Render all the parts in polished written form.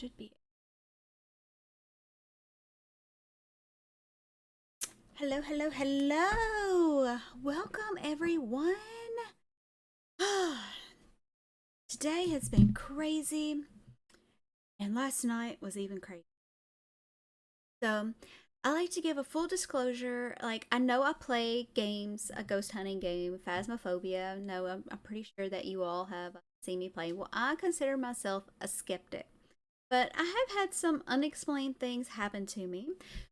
should be. Hello, hello, hello. Welcome, everyone. Today has been crazy, and last night was even crazy. So, I like to give a full disclosure. Like, I know I play games, a ghost hunting game, Phasmophobia. No, I'm pretty sure that you all have seen me play. Well, I consider myself a skeptic. But I have had some unexplained things happen to me.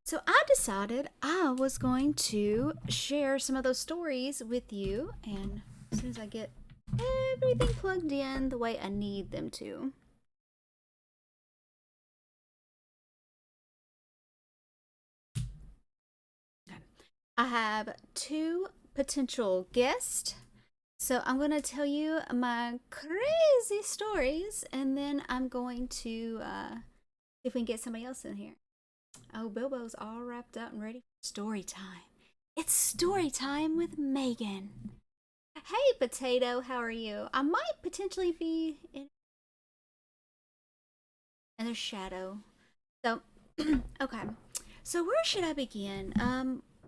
So I decided I was going to share some of those stories with you. And as soon as I get everything plugged in the way I need them to. Okay. I have two potential guests. So I'm going to tell you my crazy stories. And then I'm going to see if we can get somebody else in here. Oh, Bilbo's all wrapped up and ready for story time. It's story time with Megan. Hey, Potato, how are you? I might potentially be in another shadow. So, okay. So where should I begin?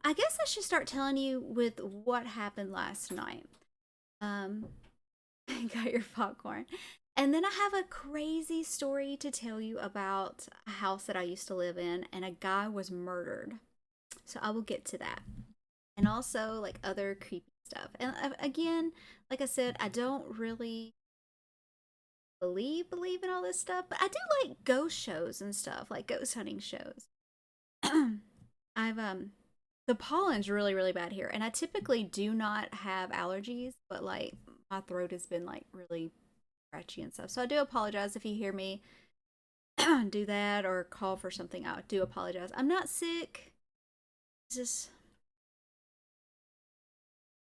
I guess I should start telling you with what happened last night. Um, got your popcorn. And then I have a crazy story to tell you about a house that I used to live in, and a guy was murdered. So I will get to that. And also like other creepy stuff. And again, like I said, I don't really believe in all this stuff, but I do like ghost shows and stuff, like ghost hunting shows. I've the pollen's really bad here, and I typically do not have allergies, but like my throat has been like really scratchy and stuff. So I do apologize if you hear me do that or cough or something. I do apologize. I'm not sick. It's just,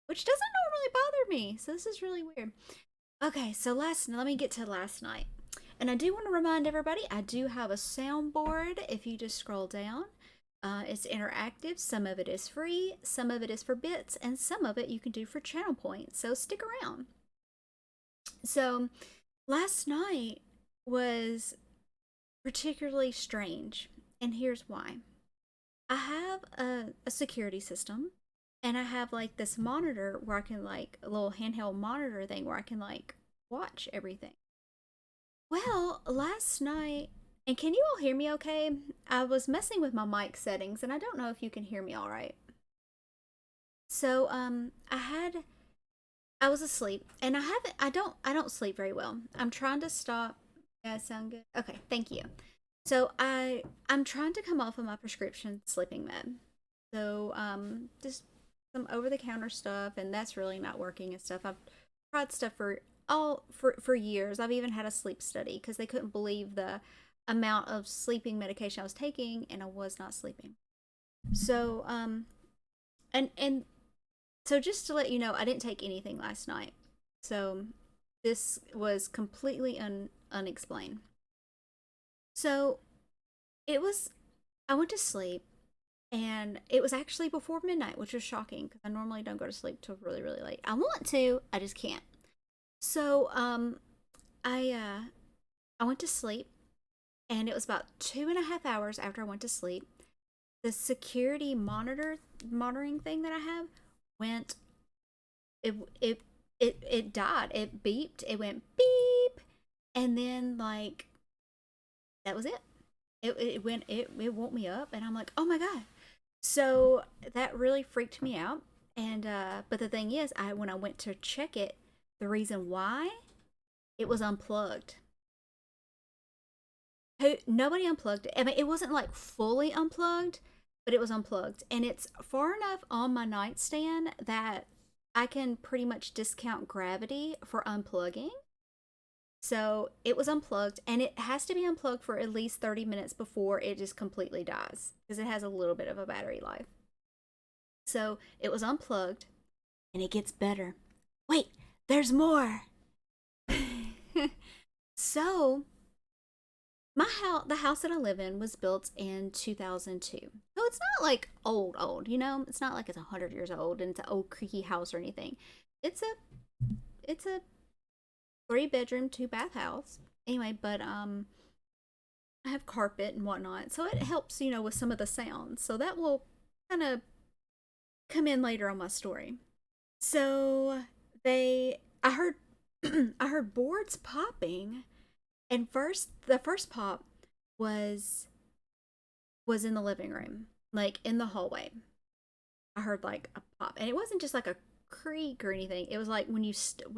which doesn't normally bother me. So this is really weird. Okay, so let me get to last night. And I do want to remind everybody, I do have a soundboard if you just scroll down. It's interactive. Some of it is free, some of it is for bits, and some of it you can do for channel points. So stick around. So last night was particularly strange, and here's why. I have a security system, and I have like this monitor where I can like a little handheld monitor thing where I can like watch everything. Well, last night, and can you all hear me okay? I was messing with my mic settings and I don't know if you can hear me all right. So, I was asleep and I don't sleep very well. I'm trying to stop. Yeah, sound good. Okay, thank you. So, I'm trying to come off of my prescription sleeping med. So, just some over the counter stuff, and that's really not working and stuff. I've tried stuff for years. I've even had a sleep study because they couldn't believe the amount of sleeping medication I was taking, and I was not sleeping. So, and so just to let you know, I didn't take anything last night. So this was completely unexplained. So it was. I went to sleep, and it was actually before midnight, which was shocking because I normally don't go to sleep till really late. I want to, I just can't. So I went to sleep, and it was about 2.5 hours after I went to sleep. The security monitoring thing that I have went. It it it died. It beeped. It went beep, and then like that was it. It went. It woke me up, and I'm like, oh my god. So that really freaked me out. And but the thing is, I when I went to check it, the reason why it was unplugged. Nobody unplugged it. I mean, it wasn't like fully unplugged, but it was unplugged, and it's far enough on my nightstand that I can pretty much discount gravity for unplugging. So it was unplugged, and it has to be unplugged for at least 30 minutes before it just completely dies because it has a little bit of a battery life. So it was unplugged, and it gets better. Wait, there's more. So the house that I live in was built in 2002. So it's not like old, you know? It's not like it's 100 years old and it's an old creaky house or anything. It's a 3 bedroom, 2 bath house. Anyway, but I have carpet and whatnot, so it helps, with some of the sounds. So that will kind of come in later on my story. So I heard, I heard boards popping, and the first pop was was in the living room, like in the hallway. I heard like a pop, and it wasn't just like a creak or anything. It was like when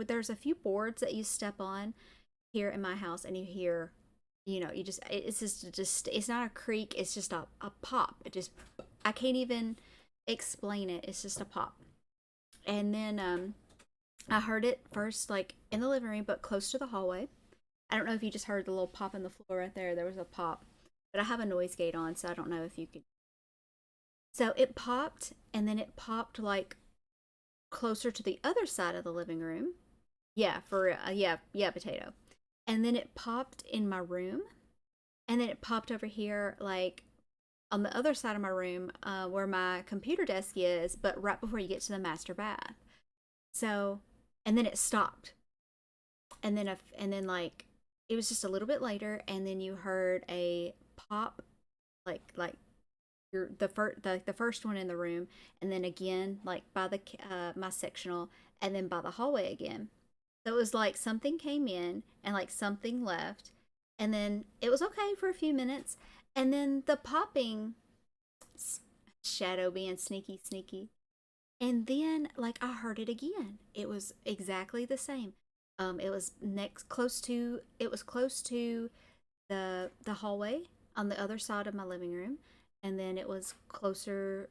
there's a few boards that you step on here in my house, and you hear, you just it's just it's not a creak. It's just a pop. It just I can't even explain it. It's just a pop, and then I heard it first like in the living room, but close to the hallway. I don't know if you just heard the little pop in the floor right there. There was a pop, but I have a noise gate on, so I don't know if you could. So it popped, and then it popped like closer to the other side of the living room. Yeah, for yeah, potato. And then it popped in my room, and then it popped over here, like on the other side of my room, where my computer desk is, but right before you get to the master bath. So, and then it stopped, and then like it was just a little bit later, and then you heard a pop, like your the first one in the room, and then again like by the my sectional, and then by the hallway again. So it was like something came in and like something left, and then it was okay for a few minutes, and then the popping, shadow being sneaky, and then like I heard it again. It was exactly the same. It was next close to the hallway on the other side of my living room, and then it was closer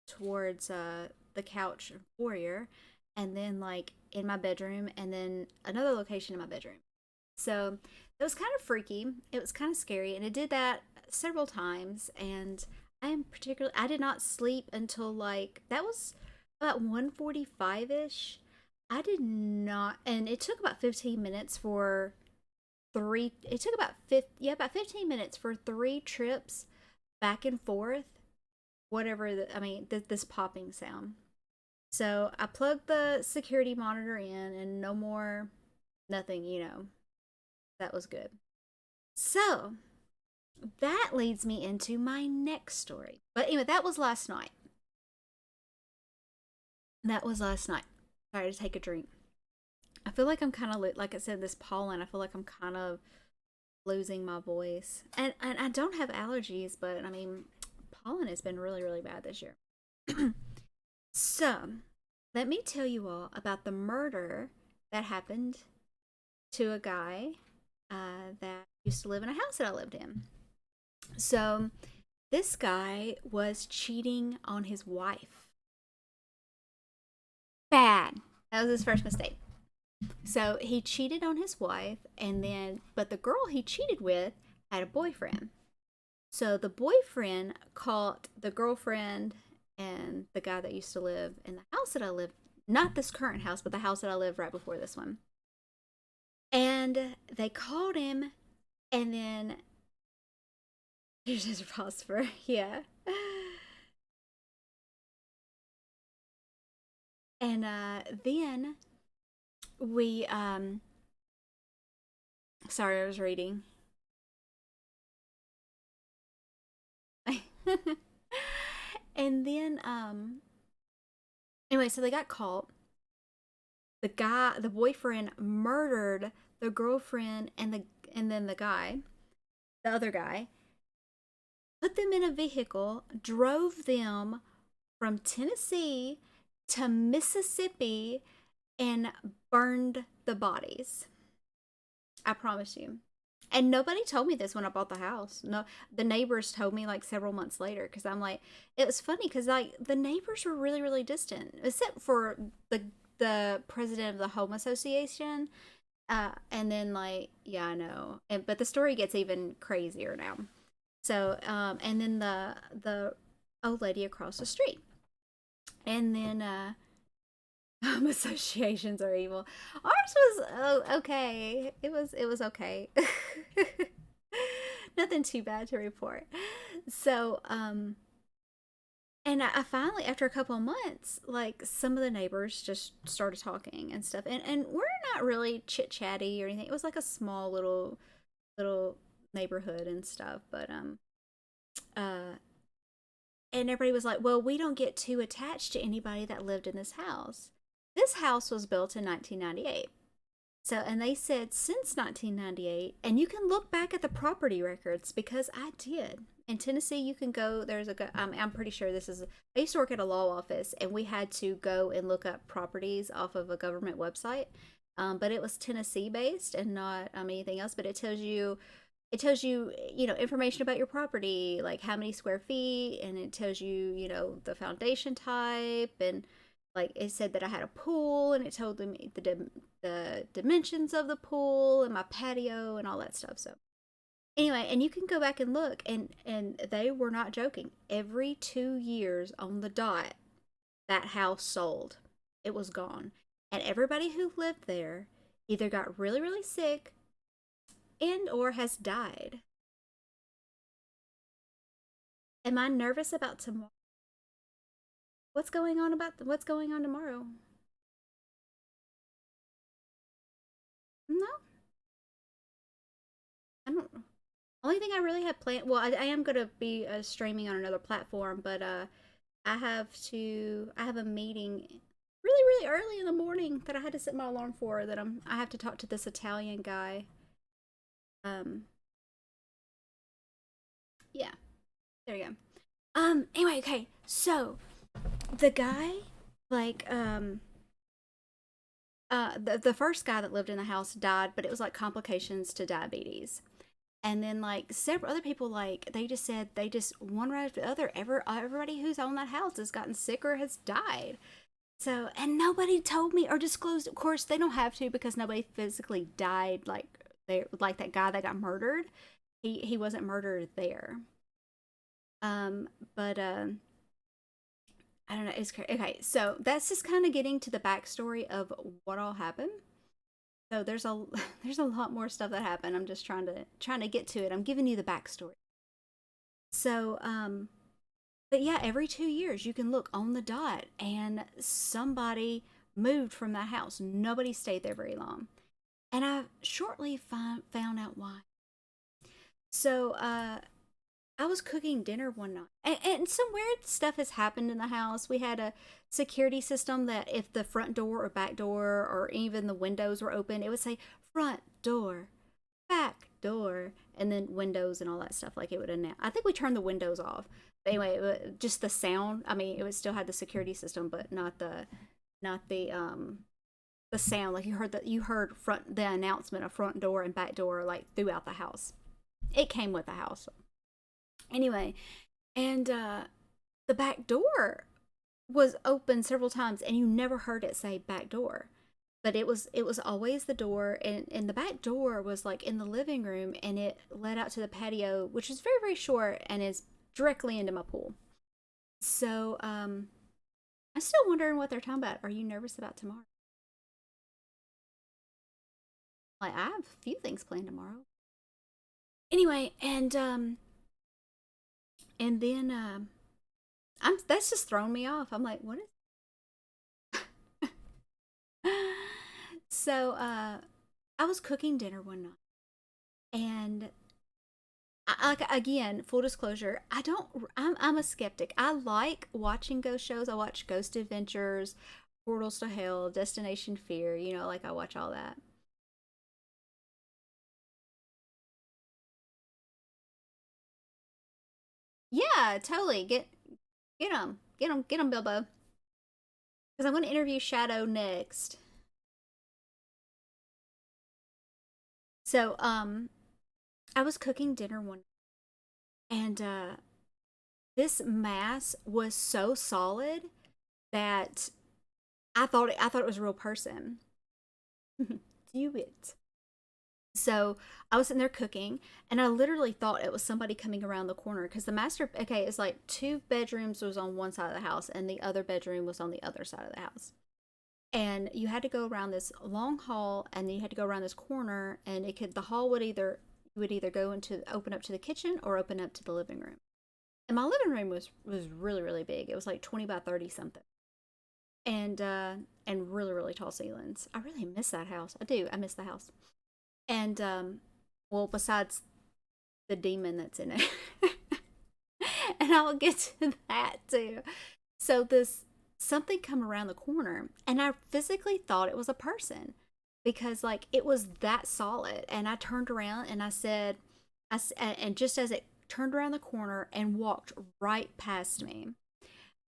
towards the couch foyer, and then like in my bedroom, and then another location in my bedroom. So it was kind of freaky. It was kind of scary, and it did that several times. And I did not sleep until like that was about 1:45 ish. I did not, and it took about 15 minutes for three. It took about 15 minutes for three trips back and forth. Whatever this popping sound. So I plugged the security monitor in, and no more, nothing. That was good. So that leads me into my next story. But anyway, that was last night. That was last night. Sorry to take a drink. I feel like I'm kind of like I said, this pollen. I feel like I'm kind of losing my voice, and I don't have allergies, but I mean, pollen has been really bad this year. So let me tell you all about the murder that happened to a guy that used to live in a house that I lived in. So this guy was cheating on his wife. Bad. That was his first mistake. So he cheated on his wife, and then, but the girl he cheated with had a boyfriend. So the boyfriend caught the girlfriend and the guy that used to live in the house that I lived, not this current house, but the house that I lived right before this one. And they called him, and then here's his prosper. Yeah. And then we sorry, I was reading. And then anyway, so they got caught. The boyfriend murdered the girlfriend and then the other guy, put them in a vehicle, drove them from Tennessee to Mississippi, and burned the bodies. I promise you. And nobody told me this when I bought the house. No, the neighbors told me like several months later, because I'm like, it was funny because like the neighbors were really distant, except for the president of the home association. And then like, yeah, I know, but the story gets even crazier now. So and then the old lady across the street, and then home associations are evil. Ours was okay. It was okay. Nothing too bad to report. So and I finally, after a couple of months, like some of the neighbors just started talking and stuff, and we're not really chit chatty or anything. It was like a small little neighborhood and stuff. But uh and everybody was like, well, we don't get too attached to anybody that lived in this house. This house was built in 1998. So, and they said since 1998, and you can look back at the property records because I did. In Tennessee, you can go, I'm pretty sure this is, I used to work at a law office and we had to go and look up properties off of a government website. But it was Tennessee based and not anything else, but it tells you, information about your property, like how many square feet, and it tells you, the foundation type, and like it said that I had a pool, and it told them the dimensions of the pool and my patio and all that stuff. So anyway, and you can go back and look, and they were not joking. Every 2 years on the dot, that house sold. It was gone, and everybody who lived there either got really really sick and or has died. Am I nervous about tomorrow? What's going on tomorrow? No, I don't. Only thing I really have planned. Well, I am gonna be streaming on another platform, but I have a meeting really really early in the morning that I had to set my alarm for. I have to talk to this Italian guy. Um, yeah, there you go. Anyway, okay. So the guy, like, the first guy that lived in the house died, but it was like complications to diabetes. And then like several other people, like they just said they just one right after the other. Everybody who's on that house has gotten sick or has died. So, and nobody told me or disclosed. Of course, they don't have to because nobody physically died. Like that guy that got murdered. He wasn't murdered there. But I don't know. It's crazy. Okay, so that's just kind of getting to the backstory of what all happened. So there's a lot more stuff that happened. I'm just trying to get to it. I'm giving you the backstory. So but yeah, every 2 years you can look on the dot, and somebody moved from that house. Nobody stayed there very long, and I shortly found out why. So I was cooking dinner one night, and some weird stuff has happened in the house. We had a security system that if the front door or back door or even the windows were open, it would say front door, back door, and then windows and all that stuff. Like it would announce. I think we turned the windows off. But anyway, just the sound. I mean, it would still had the security system, but not the sound. Like you heard front the announcement of front door and back door like throughout the house. It came with the house. Anyway, and the back door was open several times, and you never heard it say back door. But it was always the door, and the back door was like in the living room, and it led out to the patio, which is very very short and is directly into my pool. So I'm still wondering what they're talking about. Are you nervous about tomorrow? Like I have a few things planned tomorrow. Anyway, and then I'm that's just thrown me off. I'm like, what is so I was cooking dinner one night, and like again, full disclosure, I don't I'm a skeptic. I like watching ghost shows. I watch Ghost Adventures, Portals to Hell, Destination Fear, like I watch all that. Yeah, totally. Get them, Bilbo. Because I'm going to interview Shadow next. So, I was cooking dinner one, and this mass was so solid that I thought it was a real person. Do it. So I was sitting there cooking, and I literally thought it was somebody coming around the corner because the master. Okay, it's like two bedrooms was on one side of the house, and the other bedroom was on the other side of the house. And you had to go around this long hall, and then you had to go around this corner, and the hall would either go into open up to the kitchen or open up to the living room. And my living room was really really big. It was like 20 by 30 something, and really really tall ceilings. I really miss that house. I do. I miss the house. And well, besides the demon that's in it. And I'll get to that too. So this something come around the corner, and I physically thought it was a person because like it was that solid. And I turned around and I said, and just as it turned around the corner and walked right past me,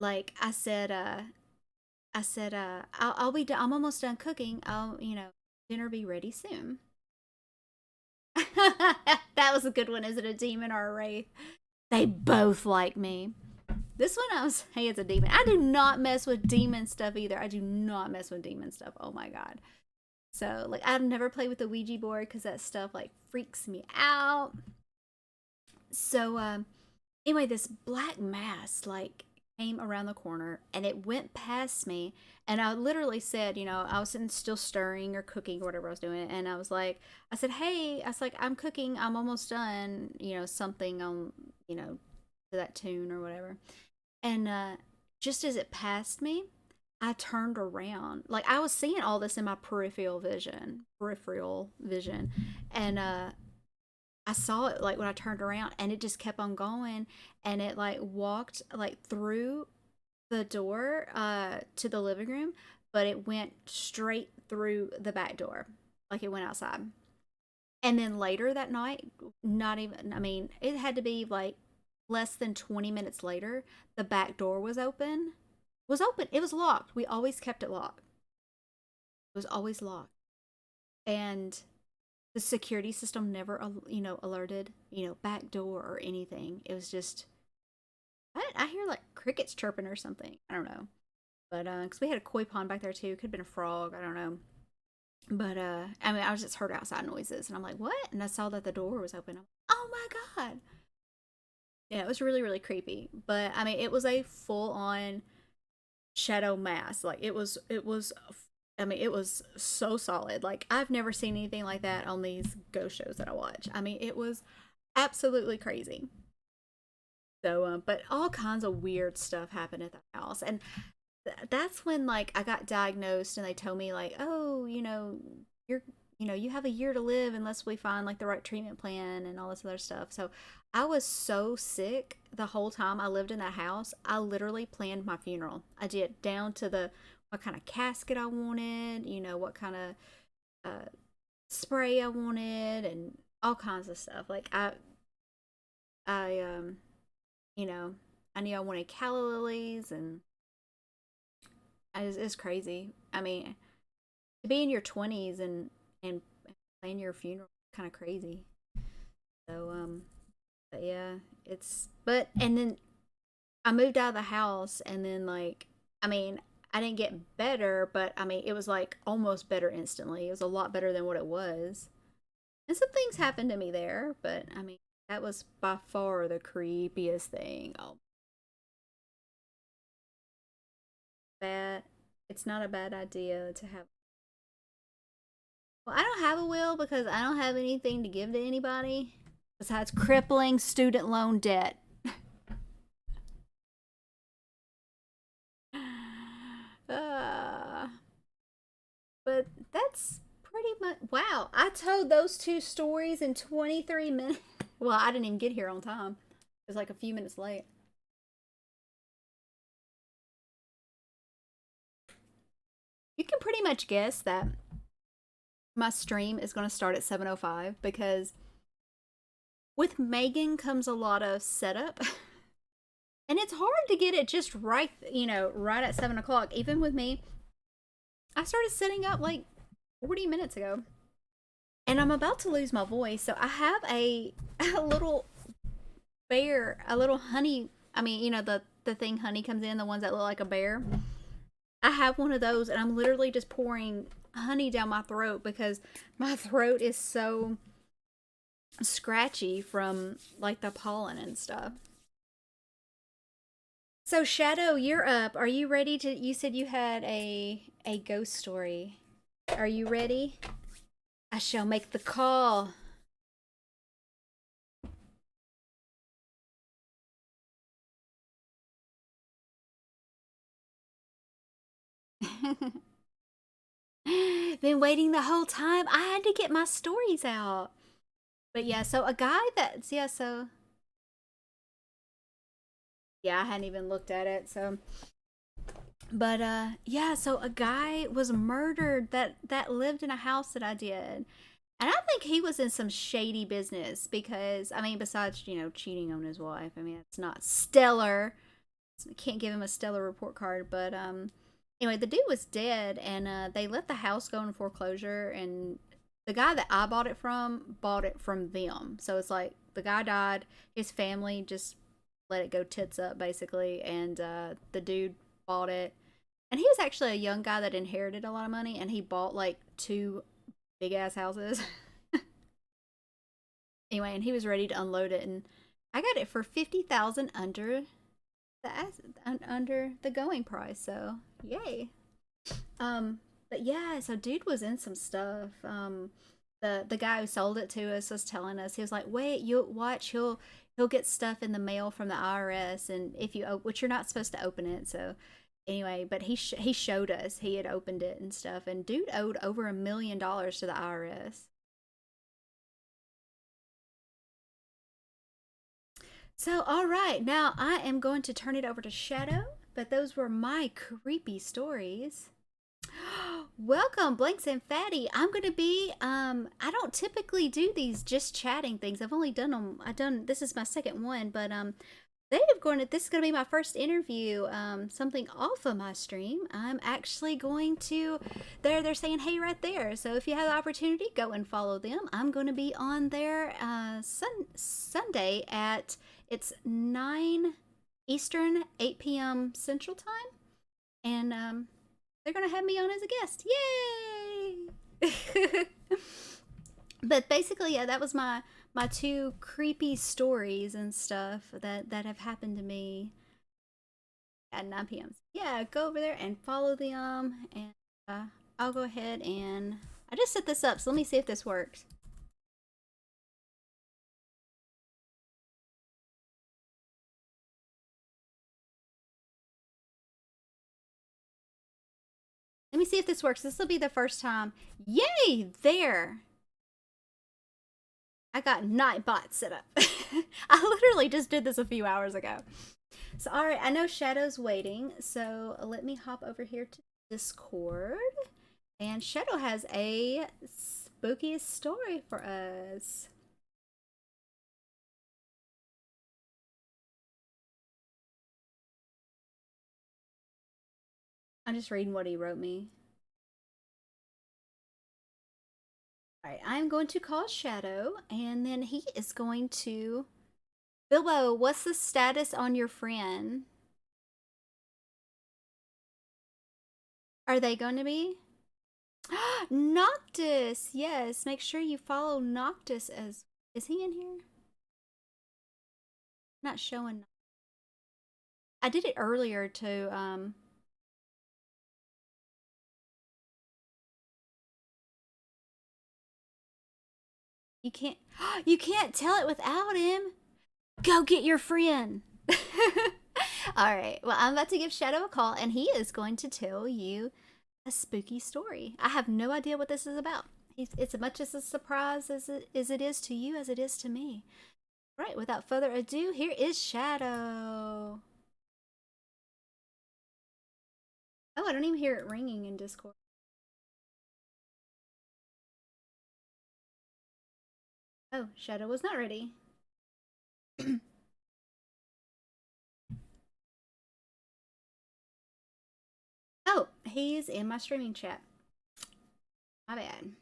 like I said, I'll be done. I'm almost done cooking. Dinner be ready soon. That was a good one. Is it a demon or a wraith? They both like me. This one I was, hey, it's a demon. I do not mess with demon stuff either. I do not mess with demon stuff. Oh my God. So, like, I've never played with the Ouija board because that stuff, like, freaks me out. So, anyway, this black mass, like, came around the corner and it went past me. And I literally said, I was still stirring or cooking or whatever I was doing. And I was like, I said, hey, I was like, I'm cooking. I'm almost done, something on, to that tune or whatever. And just as it passed me, I turned around. Like I was seeing all this in my peripheral vision. And I saw it like when I turned around and it just kept on going and it like walked like through the door to the living room, but it went straight through the back door. Like it went outside. And then later that night, not even, I mean, it had to be like less than 20 minutes later, the back door was open. Was open. It was locked. We always kept it locked. It was always locked. And the security system never, alerted, back door or anything. It was just, I hear like crickets chirping or something. I don't know. But, because we had a koi pond back there too. Could have been a frog. I don't know. But, I mean, I was just heard outside noises. And I'm like, what? And I saw that the door was open. I'm like, oh my God. Yeah, it was really, really creepy. But, I mean, it was a full on shadow mass. Like, I mean, it was so solid. Like, I've never seen anything like that on these ghost shows that I watch. I mean, it was absolutely crazy. So, but all kinds of weird stuff happened at the house. And that's when, like, I got diagnosed and they told me, like, oh, you're, you have a year to live unless we find, like, the right treatment plan and all this other stuff. So, I was so sick the whole time I lived in that house. I literally planned my funeral. I did down to the what kind of casket I wanted, what kind of uh, spray I wanted, and all kinds of stuff. Like I you know, I knew I wanted calla lilies, and it's crazy. I mean, to be in your 20s and plan your funeral is kind of crazy. So but yeah, and then I moved out of the house, and then like, I mean, I didn't get better, but I mean, it was like almost better instantly. It was a lot better than what it was. And some things happened to me there, but I mean, that was by far the creepiest thing. Oh, bad. It's not a bad idea to have. Well, I don't have a will because I don't have anything to give to anybody besides crippling student loan debt. uh, but that's pretty much. Wow, I told those two stories in 23 minutes. Well, I didn't even get here on time. It was like a few minutes late. You can pretty much guess that my stream is going to start at 7:05 because with Megan comes a lot of setup. And it's hard to get it just right, right at 7 o'clock. Even with me, I started setting up like 40 minutes ago. And I'm about to lose my voice. So I have a little bear, a little honey. I mean, the thing honey comes in, the ones that look like a bear. I have one of those, and I'm literally just pouring honey down my throat because my throat is so scratchy from like the pollen and stuff. So Shadow, you're up. Are you ready to? You said you had a ghost story. Are you ready? I shall make the call. Been waiting the whole time. I had to get my stories out. But yeah, so a guy that's yeah, so yeah, I hadn't even looked at it. So but yeah, so a guy was murdered that lived in a house that I did. And I think he was in some shady business because I mean besides, cheating on his wife. I mean, it's not stellar. Can't give him a stellar report card, but anyway, the dude was dead and they let the house go in foreclosure, and the guy that I bought it from them. So it's like the guy died, his family just let it go tits up basically, and the dude bought it. And he was actually a young guy that inherited a lot of money, and he bought like two big ass houses. Anyway, and he was ready to unload it, and I got it for 50,000 under the going price. So yay. But yeah, so dude was in some stuff. The guy who sold it to us was telling us, he was like, "Wait, you watch, he'll get stuff in the mail from the IRS, and if you which you're not supposed to open it." So anyway, but he showed us he had opened it and stuff, and dude owed over $1 million to the IRS. So all right, now I am going to turn it over to Shadow. But those were my creepy stories. Welcome, Blanks and Fatty. I'm gonna be I don't typically do these just chatting things. I've only done them. This is my second one, but this is gonna be my first interview, something off of my stream. I'm actually going to they're saying hey right there. So if you have the opportunity, go and follow them. I'm gonna be on there Sunday at it's 9 Eastern, 8 p.m. Central Time. And they're gonna have me on as a guest. Yay! But basically, yeah, that was my two creepy stories and stuff that have happened to me at 9 p.m. Yeah, go over there and follow them, and I'll go ahead and I just set this up. So let me see if this works. Let me see if this works. This will be the first time. Yay! There. I got Nightbot set up. I literally just did this a few hours ago. So, all right, I know Shadow's waiting, so let me hop over here to Discord. And Shadow has a spooky story for us. I'm just reading what he wrote me. All right, I'm going to call Shadow, and then he is going to. Bilbo, what's the status on your friend? Are they going to be? Noctis, yes. Make sure you follow Noctis as. Is he in here? Not showing. I did it earlier to You can't you can't tell it without him. Go get your friend. All right. Well, I'm about to give Shadow a call, and he is going to tell you a spooky story. I have no idea what this is about. It's as much as a surprise as it is to you as it is to me. All right. Without further ado, here is Shadow. Oh, I don't even hear it ringing in Discord. Oh, Shadow was not ready. Oh, he's in my streaming chat. My bad.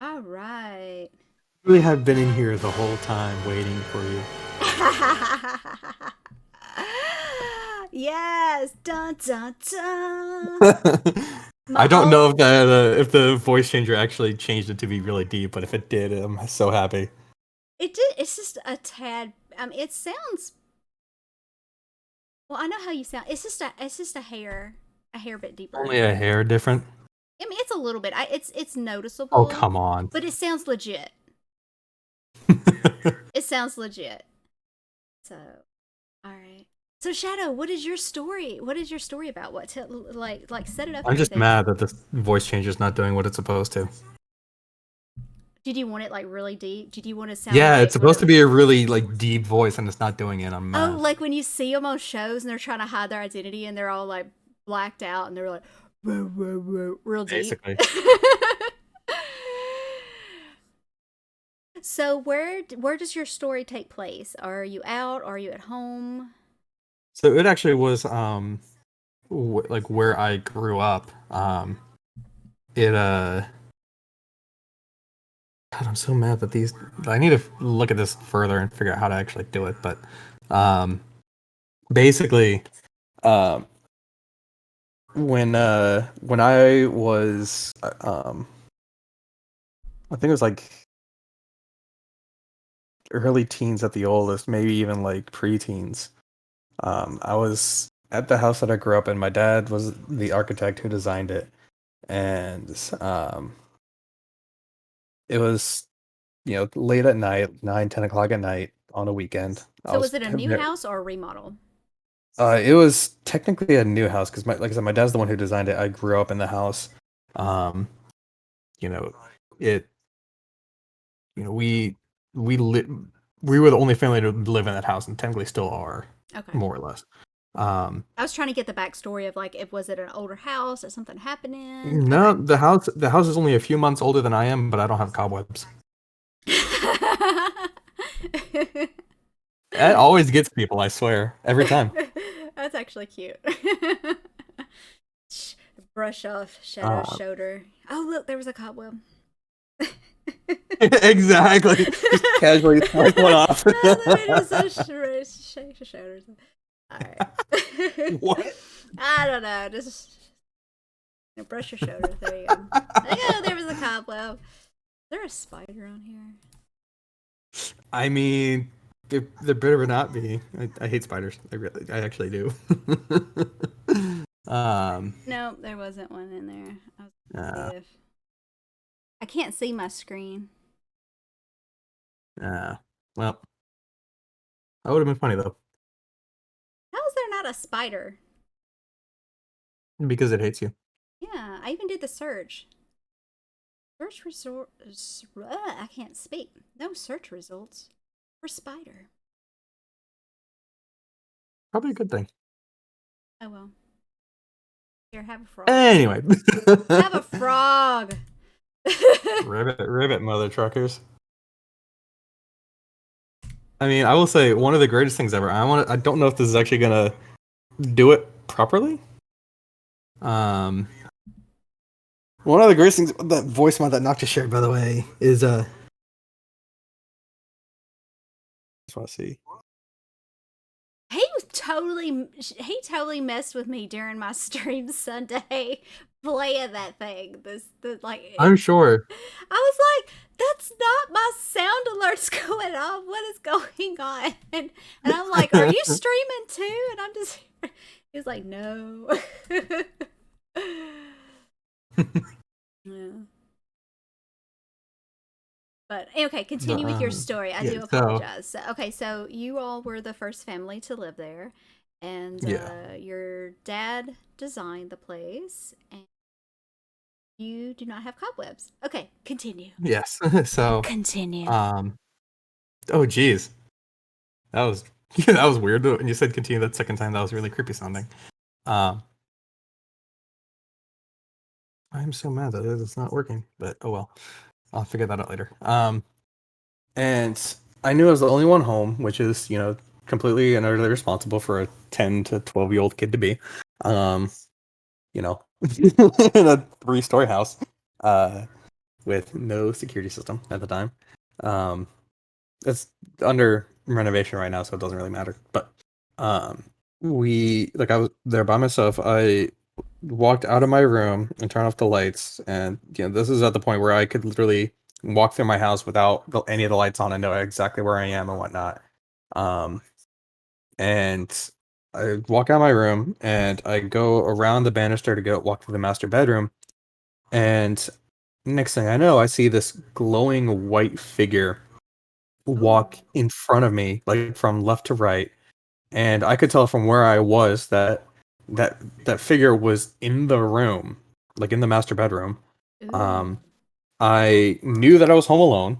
All right. Really have been in here the whole time waiting for you. Yes, dun dun dun. I don't know if the voice changer actually changed it to be really deep, but if it did, I'm so happy. It did. It's just a tad. It sounds. Well, I know how you sound. It's just a hair bit deeper. Only a hair different. I mean, it's a little bit. It's noticeable. Oh, come on. But it sounds legit. It sounds legit. So, all right. So, Shadow, what is your story? What is your story about? What like set it up? I'm just mad that the voice changer is not doing what it's supposed to. Did you want it like really deep? Did you want to sound Yeah, it's like one supposed of? to be a really like deep voice, and it's not doing it. I'm Oh, mad. like when you see them on shows and they're trying to hide their identity and they're all like blacked out and they're like "Whoa, whoa, whoa," real deep. Basically. So where does your story take place? Are you out? Are you at home? So it actually was like where I grew up. It God, I'm so mad that these. I need to look at this further and figure out how to actually do it. But um, basically, um, when I was I think it was like early teens at the oldest, maybe even like preteens. I was at the house that I grew up in. My dad was the architect who designed it, and it was late at night, 9, 10 o'clock at night on a weekend. I So was was it a new house or a remodel? it was technically a new house because like I said, my dad's the one who designed it. I grew up in the house. Um, you know, it. We lit. We were the only family to live in that house, and technically still are, Okay. more or less. Um, I was trying to get the backstory of like if was it an older house or something happening? no, Okay. the house is only a few months older than I am, but I don't have cobwebs. It always gets people, I swear, every time. That's actually cute. Brush off Shadow's Uh, shoulder. Oh, look, there was a cobweb. exactly. Just casually swipe one off. Let me just shake your shoulders. All right. What? I don't know. Just brush your shoulders. There you go. Oh, there was a cobweb. Is there a spider on here? I mean, there better not be. I hate spiders. I actually do. um, No, there wasn't one in there. I was gonna see uh, if I can't see my screen. uh, well, that would have been funny though, How is there not a spider? because it hates you. Yeah, I even did the search. Search results. I can't speak. No search results for spider. Probably a good thing. Oh well. Here, have a frog. Anyway, Have a frog. ribbit, mother truckers. I mean, I will say one of the greatest things ever. I don't know if this is actually gonna do it properly. Um, One of the greatest things that voice mod that Noctis shared, by the way, is just want to see. He totally messed with me during my stream Sunday playing that thing. I'm sure. I was like, that's not my sound alerts going off. What is going on? And I'm like, are you streaming too? And I'm just he was like, no. Yeah. But okay, continue with your story. I Yeah. do apologize. Okay, so you all were the first family to live there, and Yeah. your dad designed the place, and you do not have cobwebs. Okay, continue. Yes. So, Continue. um, oh geez, that was that was weird. When you said continue that second time, that was really creepy sounding. Um, I'm so mad that it's not working, but oh well. I'll figure that out later. And I knew I was the only one home, which is, completely and utterly responsible for a 10 to 12-year-old kid to be. Um, in a 3-story house, with no security system at the time. Um, it's under renovation right now, so it doesn't really matter. But I was there by myself. I walked out of my room and turned off the lights, and this is at the point where I could literally walk through my house without any of the lights on and know exactly where I am and whatnot. Um, and I walk out of my room and I go around the banister to go walk through the master bedroom, and next thing I know, I see this glowing white figure Ooh. walk in front of me, like from left to right, and I could tell from where I was that figure was in the room, like in the master bedroom. Ooh. Um, I knew that I was home alone.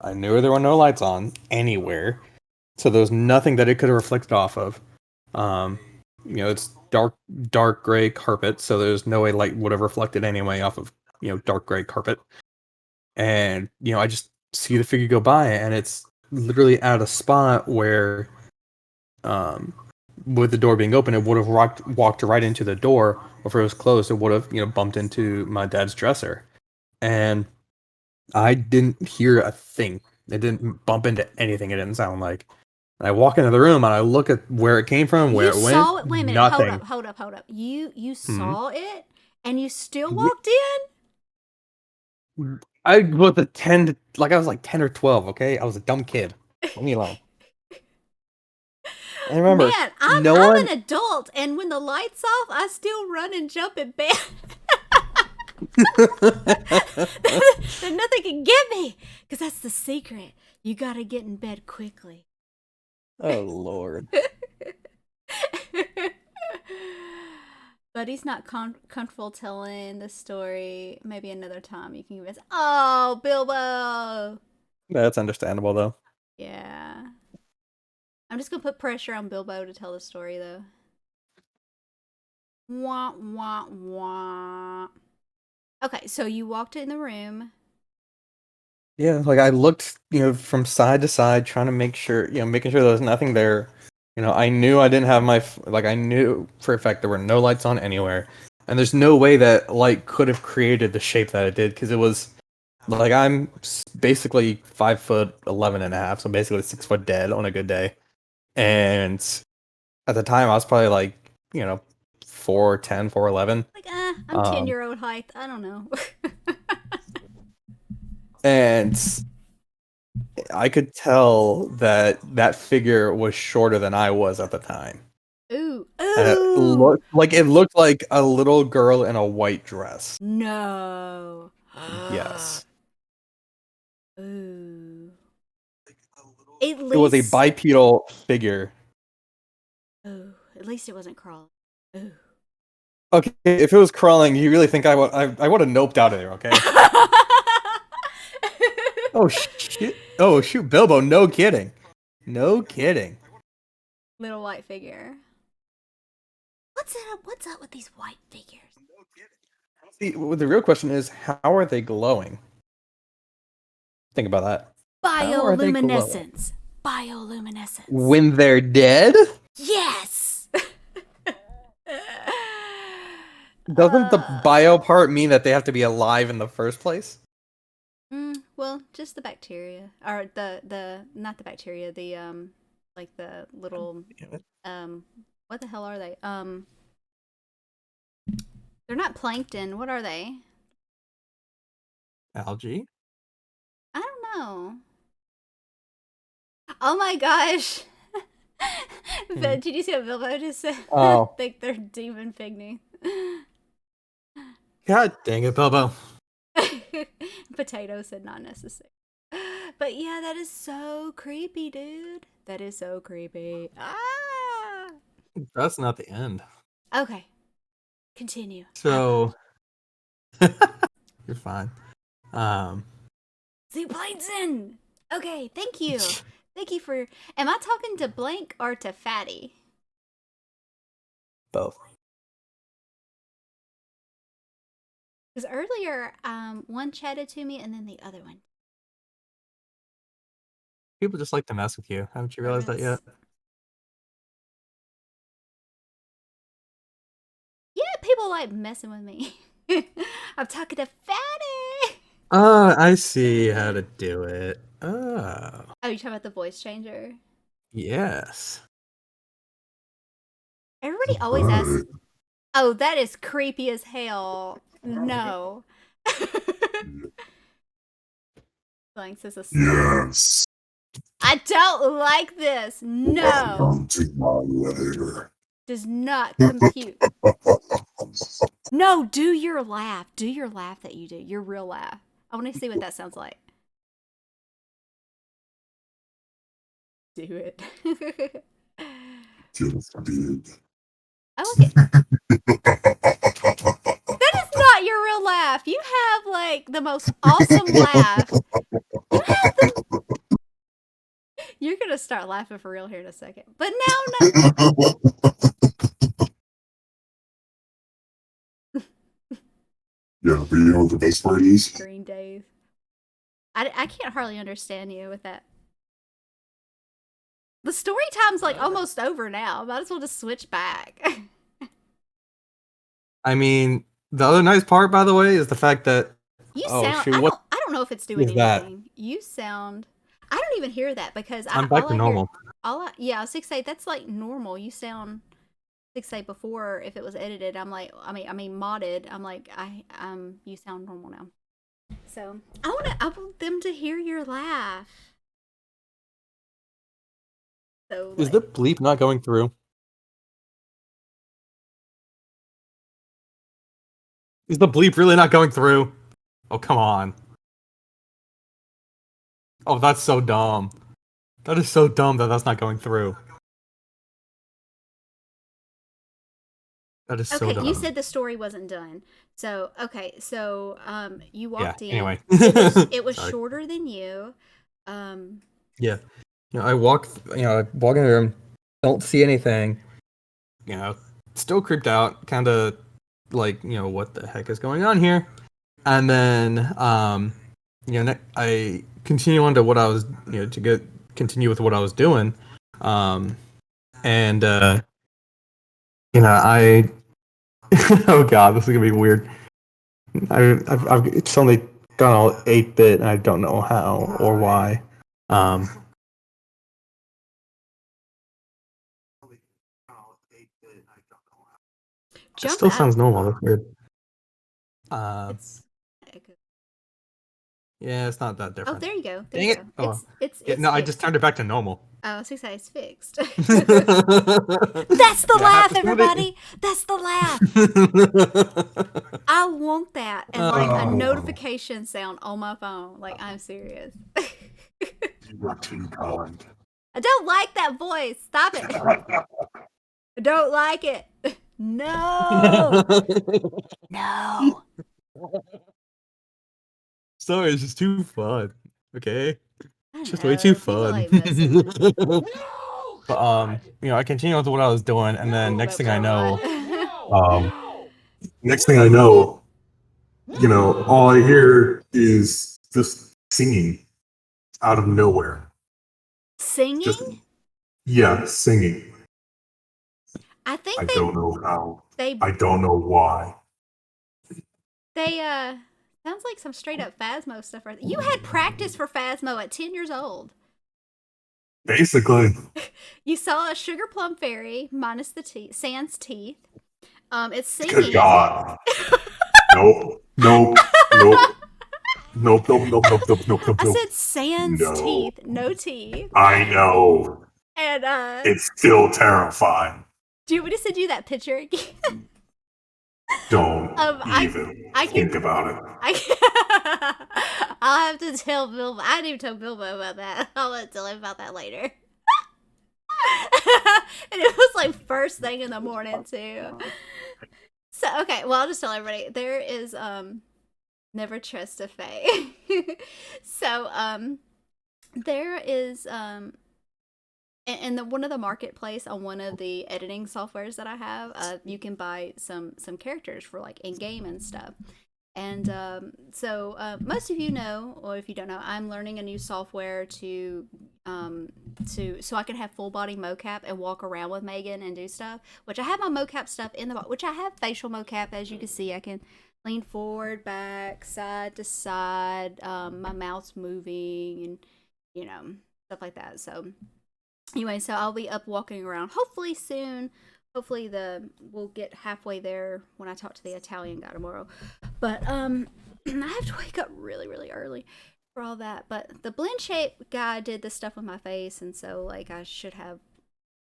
I knew there were no lights on anywhere, so there was nothing that it could have reflected off of. Um, it's dark gray carpet, so there's no way light would have reflected anyway off of dark gray carpet. And I just see the figure go by, and it's literally at a spot where, um, with the door being open, it would have walked right into the door. Or if it was closed, it would have bumped into my dad's dresser. And I didn't hear a thing. It didn't bump into anything. It didn't sound like. And I walk into the room and I look at where it came from, where You it went. saw it. Wait a minute. Hold Nothing. up. Hold up. Hold up. You Hmm. saw it, and you still Ye- walked in. I was a 10, like I was like 10 or 12. Okay, I was a dumb kid. Leave me alone. And remember, Man, no I'm one. an adult, and when the lights off, I still run and jump in bed. Then nothing can get me, because that's the secret. You gotta get in bed quickly. Oh Lord. But he's not comfortable telling the story. Maybe another time you can give us. Oh, Bilbo. That's understandable though. Yeah. I'm just gonna put pressure on Bilbo to tell the story though. Wah wah wah. Okay, so you walked in the room. Yeah, like I looked, from side to side, trying to make sure, making sure there was nothing there. I knew I didn't have like I knew for a fact there were no lights on anywhere, and there's no way that light could have created the shape that it did because it was like basically 5'11" and a half, so basically 6 foot dead on a good day. And at the time, I was probably like 4'10", 4'11". Like, I'm 10 Um, year old height. I don't know. and I could tell that that figure was shorter than I was at the time. Ooh, And ooh. it looked like a little girl in a white dress. No. Yes. Ooh. At It was a least. bipedal figure. Ooh. At least it wasn't crawling. Ooh. Okay, if it was crawling, you really think I would have noped out of there, okay? Oh shit. Oh shoot, Bilbo, no kidding. No kidding. Little white figure. What's up with these white figures? See, well, the real question is, how are they glowing? Think about that. How are they glowing? Bioluminescence. Bioluminescence. When they're dead? Yes. Doesn't the bio part mean that they have to be alive in the first place? Well, just the bacteria, or the not the bacteria, the like the little what the hell are they? They're not plankton. What are they? Algae? I don't know. Oh my gosh. Hmm. But did you see what Bilbo just said? I Oh. think they're demon pygmy. God dang it, Bilbo. Potato said not necessary. But yeah, that is so creepy, dude. That is so creepy. Ah. That's not the end. Okay, continue. So you're fine. Um Seaplanes in. Okay, thank you. Thank you for. Am I talking to Blank or to Fatty? both. Because earlier, one chatted to me and then the other one. People just like to mess with you. Haven't you realized that yet? Nervous. Yeah, people like messing with me. I'm talking to Fatty. Oh, I see how to do it. Oh, Oh, you talking about the voice changer? yes. Everybody always asks. Oh, that is creepy as hell. No. Blank says a snore. Yes. I don't like this. No. Welcome to my lair. Does not compute. No, do your laugh. Do your laugh that you do. Your real laugh. I want to see what that sounds like. Do it. Just did. I like it. That is not your real laugh. You have like the most awesome laugh. You have the. You're gonna start laughing for real here in a second. But now, Yeah, but you know what the best part is? Green Days. I can't hardly understand you with that. The story time's like almost over now. Might as well just switch back. I mean, the other nice part, by the way, is the fact that You oh sound. shoot, what I don't know if it's doing is that? anything. You sound. I don't even hear that because I'm back to normal. Yeah, 6-8. That's like normal. You sound 6-8 before. If it was edited, I'm like, I mean modded. I'm like, you sound normal now. So I want them to hear your laugh. So Is the bleep not going through? Is the bleep really not going through? Oh, come on. Oh, that's so dumb. That is so dumb that that's not going through. That is so okay, dumb. you said the story wasn't done. So you walked in. Anyway. It was Sorry. shorter than you. Yeah. I walk in the room, don't see anything. Still creeped out, kind of like, what the heck is going on here? And then, I continue on to what I was, continue with what I was doing. And, I, oh God, this is gonna be weird. It's only gone all 8-bit, and I don't know how or why. It still sounds normal. That's weird. Yeah, it's not that different. Oh, there you go. Dang it! It's No, I fixed. just turned it back to normal. Oh, 6-8 is fixed. That's That's the laugh, everybody. That's the laugh. I want that as like a notification sound on my phone. Like, I'm serious. You were too kind. I don't like that voice. Stop it. I don't like it. No. No. Sorry, it's just too fun. Okay, it's just I way know, too people fun. like messing with me. But I continue with what I was doing, and then next thing I know, all I hear is just singing out of nowhere. Singing? Singing. I think I don't know how. they I don't know why. sounds like some straight up Phasmo stuff right there. You had practice for Phasmo at 10 years old. Basically. You saw a sugar plum fairy minus the teeth, sans teeth. It's singing. Good God. Nope. I said sans teeth, no teeth. I know. And It's still terrifying. do you want me to send you that picture again? Don't even think about it. I'll have to tell Bilbo. I didn't even tell Bilbo about that. I'll let tell him about that later. And it was like first thing in the morning too. So okay, well I'll just tell everybody there is never trust a fae. So there is in the one of the marketplace on one of the editing softwares that I have, you can buy some characters for like in game and stuff. And so most of you know, or if you don't know, I'm learning a new software to so I can have full body mocap and walk around with Megan and do stuff. Which I have my mocap stuff in the which I have facial mocap, as you can see. I can lean forward, back, side to side. My mouth's moving, and stuff like that. So anyway, so I'll be up walking around hopefully soon. Hopefully we'll get halfway there when I talk to the Italian guy tomorrow. But I have to wake up really, really early for all that. But the blend shape guy did this stuff with my face, and so like I should have.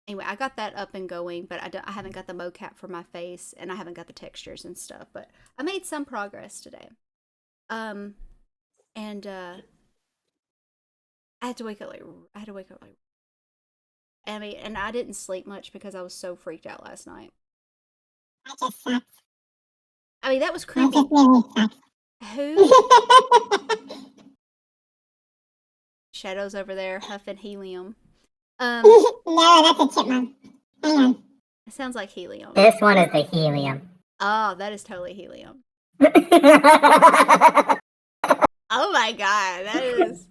Anyway, I got that up and going, but I haven't got the mocap for my face, and I haven't got the textures and stuff. But I made some progress today. And I had to wake up like I mean, and I didn't sleep much because I was so freaked out last night. I mean, that was That creepy. just really sucks. Who? Shadows over there huffing helium. No, that's a chipmunk. Hang on. It sounds like helium. This one is the helium. Oh, that is totally helium. Why Oh my god, that is.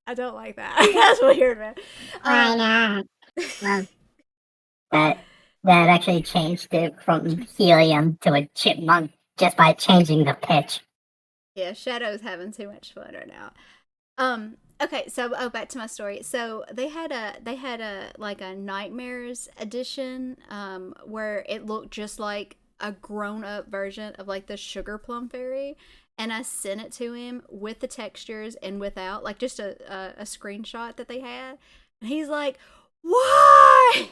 I don't like that. That's weird, man. not? Well, that actually changed it from helium to a chipmunk just by changing the pitch. Yeah, Shadow's having too much fun right now. Okay, so back to my story. So they had a like a nightmares edition where it looked just like a grown-up version of like the sugar plum fairy, and I sent it to him with the textures and without, like just a screenshot that they had. And he's like, "Why?"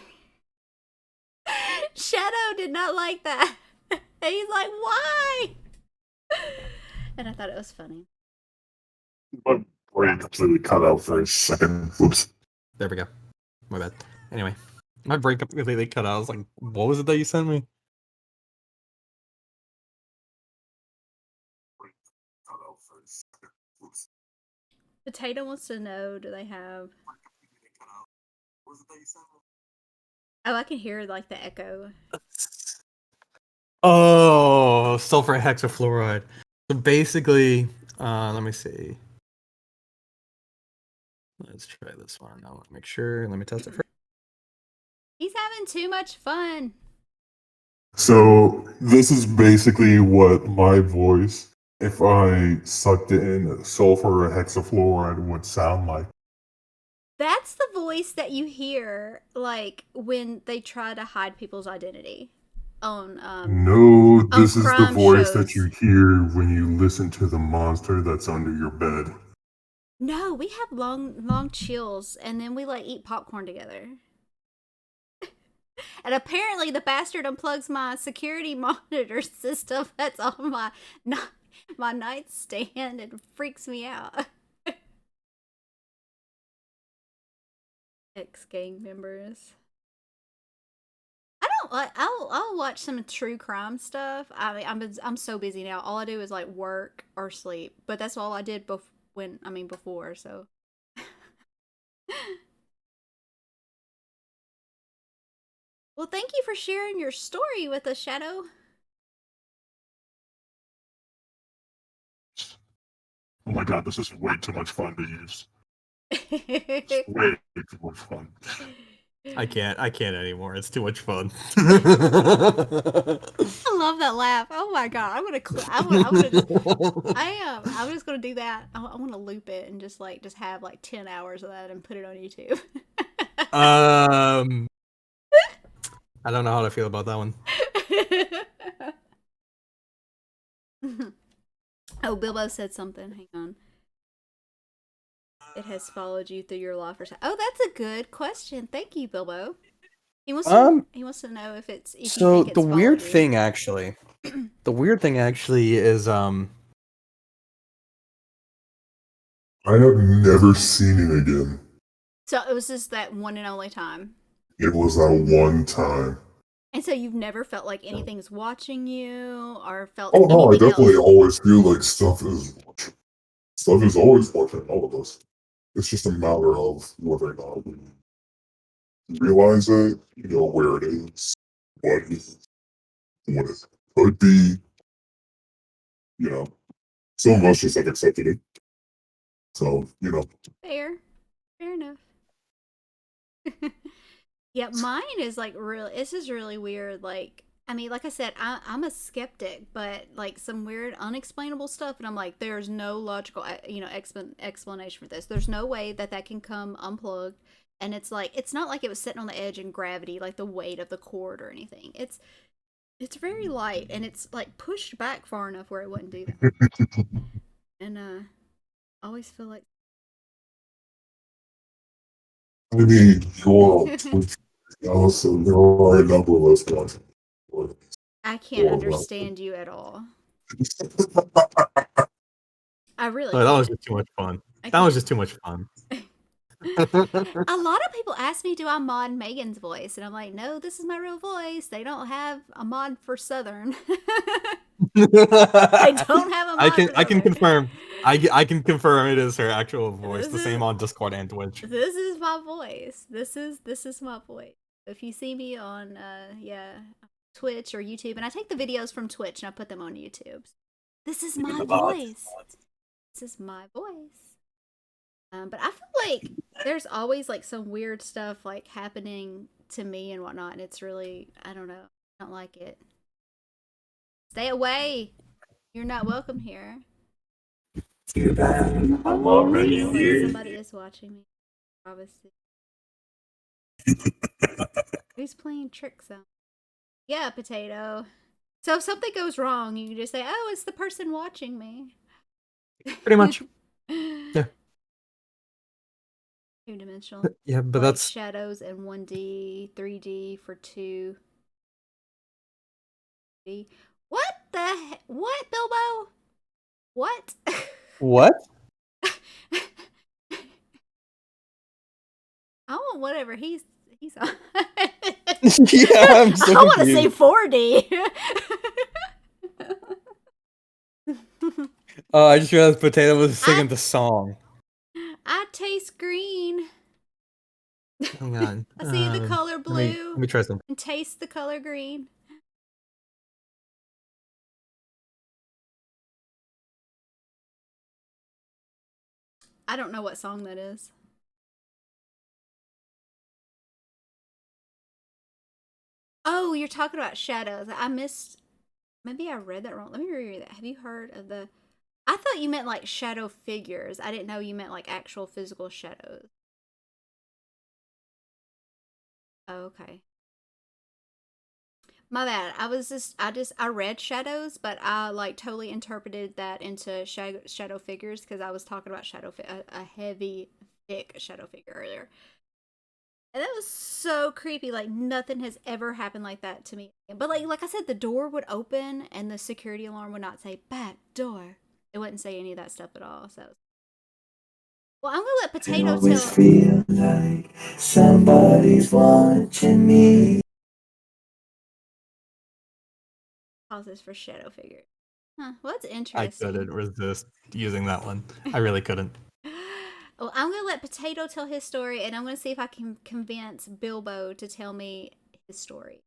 Shadow did not like that. And he's like, "Why?" And I thought it was funny. My brain completely cut out for a second. Oops. There we go. My bad. Anyway, my brain completely cut out. I was like, what was it that you sent me? Cut out for a second. Oops. Potato wants to know, do they have... What was it that you sent me? Oh, I can hear like the echo. Oh, sulfur hexafluoride. So basically, let me see. Let's try this one. I want to make sure. Let me test it first. He's having too much fun. So this is basically what my voice, if I sucked in sulfur or hexafluoride, would sound like. That's the voice that you hear like when they try to hide people's identity on No, on this is the crime voice shows. that you hear when you listen to the monster that's under your bed. No, we have long chills, and then we like eat popcorn together. And apparently the bastard unplugs my security monitor system that's on my nightstand and freaks me out. Ex gang members. I don't like. I'll watch some true crime stuff. I mean, I'm so busy now. All I do is like work or sleep. But that's all I did before. So. Well, thank you for sharing your story with us, Shadow. Oh my god, this is way too much fun to use. Way too much fun. I can't anymore. It's too much fun. I love that laugh. Oh my god, I'm gonna just, I'm just gonna do that. I want to loop it and just have like 10 hours of that and put it on YouTube. I don't know how to feel about that one. Oh, Bilbo said something. Hang on. It has followed you through your life or something. Oh, that's a good question. Thank you, Bilbo. He wants to know if it's if So you think it's the weird followed you. thing actually, is I have never seen it again. So it was just that one and only time. It was that one time. And so you've never felt like anything's watching you or felt Oh no, I anything definitely else. always feel like stuff is always watching all of us. It's just a matter of whether or not we realize it, where it is, what it could be, Some of us just have accepted it. So, Fair enough. Yeah, mine is like really. This is really weird. Like, I mean, like I said, I'm a skeptic, but like some weird, unexplainable stuff, and I'm like, there's no logical, explanation for this. There's no way that can come unplugged, and it's like it's not like it was sitting on the edge in gravity, like the weight of the cord or anything. It's very light, and it's like pushed back far enough where it wouldn't do that. And I always feel like I mean, you're on Twitch now, so there are a number of us watching. I can't understand you at all. I really Oh, that was can't. just too much fun. I That was can't. just too much fun. A lot of people ask me, do I mod Megan's voice? And I'm like, no, this is my real voice. They don't have a mod for Southern. They don't have a mod for I can Southern. confirm. I can confirm it is her actual voice. The This same is on Discord and Twitch. this is my voice. This is my voice. If you see me on Twitch or YouTube, and I take the videos from Twitch and I put them on YouTube. This is my voice. This is my voice. But I feel like there's always like some weird stuff like happening to me and whatnot, and it's really, I don't know, I don't like it. Stay away. You're not welcome here. I'm already Like here. somebody is watching me. Obviously. Who's playing Trick Zone? Yeah, Potato. So if something goes wrong, you can just say, "Oh, it's the person watching me." Pretty much. Yeah. Two-dimensional. Yeah, but Like that's shadows and 1D, 3D for 2D. What the what, Bilbo? What? what? I want whatever he's on. Yeah, I'm so I want to say confused. 4D. Oh, I just realized Potato was singing the song. I taste green. Hang on. I see the color blue Let me try something. and taste the color green. I don't know what song that is. Oh, you're talking about shadows. I missed. Maybe I read that wrong. Let me reread that. Have you heard of the? I thought you meant like shadow figures. I didn't know you meant like actual physical shadows. Oh, okay. My bad. I read shadows, but I like totally interpreted that into shadow figures because I was talking about a heavy, thick shadow figure earlier. And that was so creepy. Like nothing has ever happened like that to me. But like I said, the door would open and the security alarm would not say back door. It wouldn't say any of that stuff at all. So, well, I'm gonna let Potato I always tell. feel like somebody's watching me. Pauses for shadow figure. Huh. Well, that's I interesting. couldn't resist using that one. I really couldn't. Well, I'm gonna let Potato tell his story, and I'm gonna see if I can convince Bilbo to tell me his story.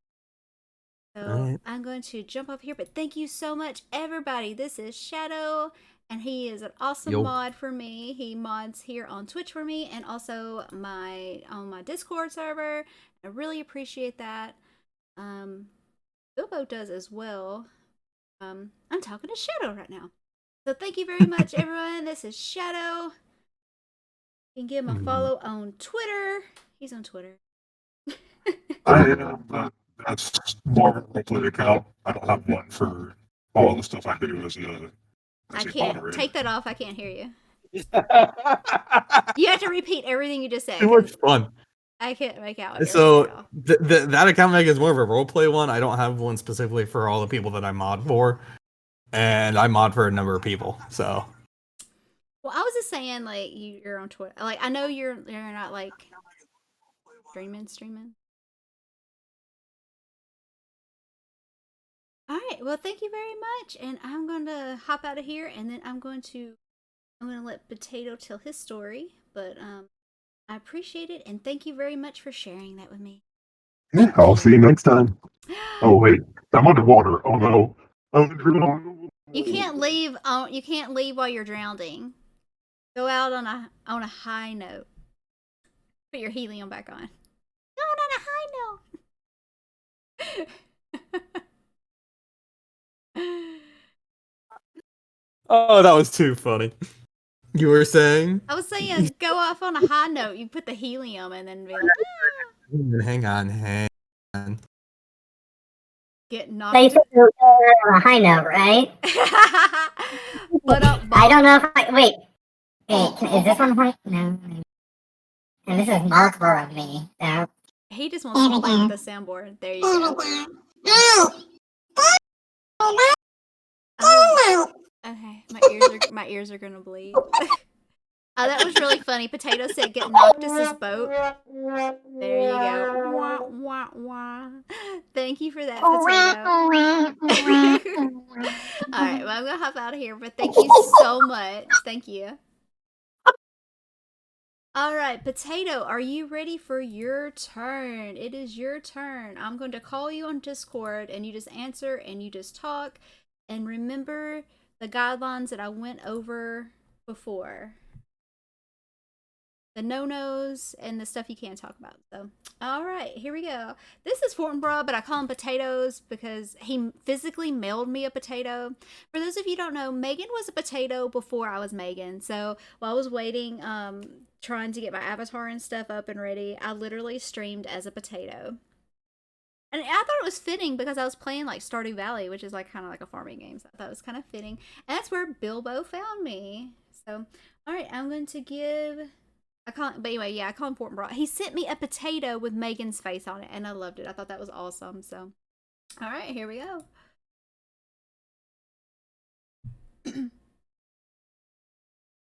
So Alright. I'm going to jump up here, but thank you so much, everybody. This is Shadow, and he is an awesome Yo. mod for me. He mods here on Twitch for me, and also on my Discord server. I really appreciate that. Bilbo does as well. I'm talking to Shadow right now. So thank you very much, everyone. This is Shadow. You can give him a follow on Twitter. He's on Twitter. I am, but that's more of a Twitter account. I don't have one for all the stuff I do as a I as a can't moderator. take that off. I can't hear you. Too You have to repeat everything you just said. much fun. I can't make out what you're So saying at all. that account Meg is more of a roleplay one. I don't have one specifically for all the people that I mod for, and I mod for a number of people. So Well, I was just saying, like you're on Twitter. Like I know you're not like streaming. All right. Well, thank you very much, and I'm going to hop out of here, and then I'm going to let Potato tell his story. But I appreciate it, and thank you very much for sharing that with me. Yeah, I'll see you next time. Oh wait, I'm underwater. Oh no. Oh, no. You can't leave. You can't leave while you're drowning. Go out on a high note. Put your helium back on. Going on a high note. oh, that was too funny. You were saying? I was saying, go off on a high note. You put the helium and then be like, Hang on. get So you knocked. said you were on a high note, right? But I don't know if I wait. Is this one high? No. And this is multiple of me. So he just wants to play with the soundboard. There you go. Oh, okay, my ears are gonna bleed. That was really funny. Potato said, "Get Noctis's boat." There you go. Wah, wah, wah. Thank you for that, Potato. All right, well, I'm gonna hop out of here, but thank you so much. Thank you. All right, Potato, are you ready for your turn? It is your turn. I'm going to call you on Discord, and you just answer and you just talk. And remember the guidelines that I went over before. The no-nos and the stuff you can't talk about. So, all right, here we go. This is Fortinbra, but I call him Potatoes because he physically mailed me a potato. For those of you who don't know, Megan was a potato before I was Megan. So while I was waiting, trying to get my avatar and stuff up and ready, I literally streamed as a potato. And I thought it was fitting because I was playing like Stardew Valley, which is like kind of like a farming game. So I thought it was kind of fitting. And that's where Bilbo found me. So, all right, I'm going to give... but anyway, yeah, I call him Fortinbra. He sent me a potato with Megan's face on it, and I loved it. I thought that was awesome. So, all right, here we go.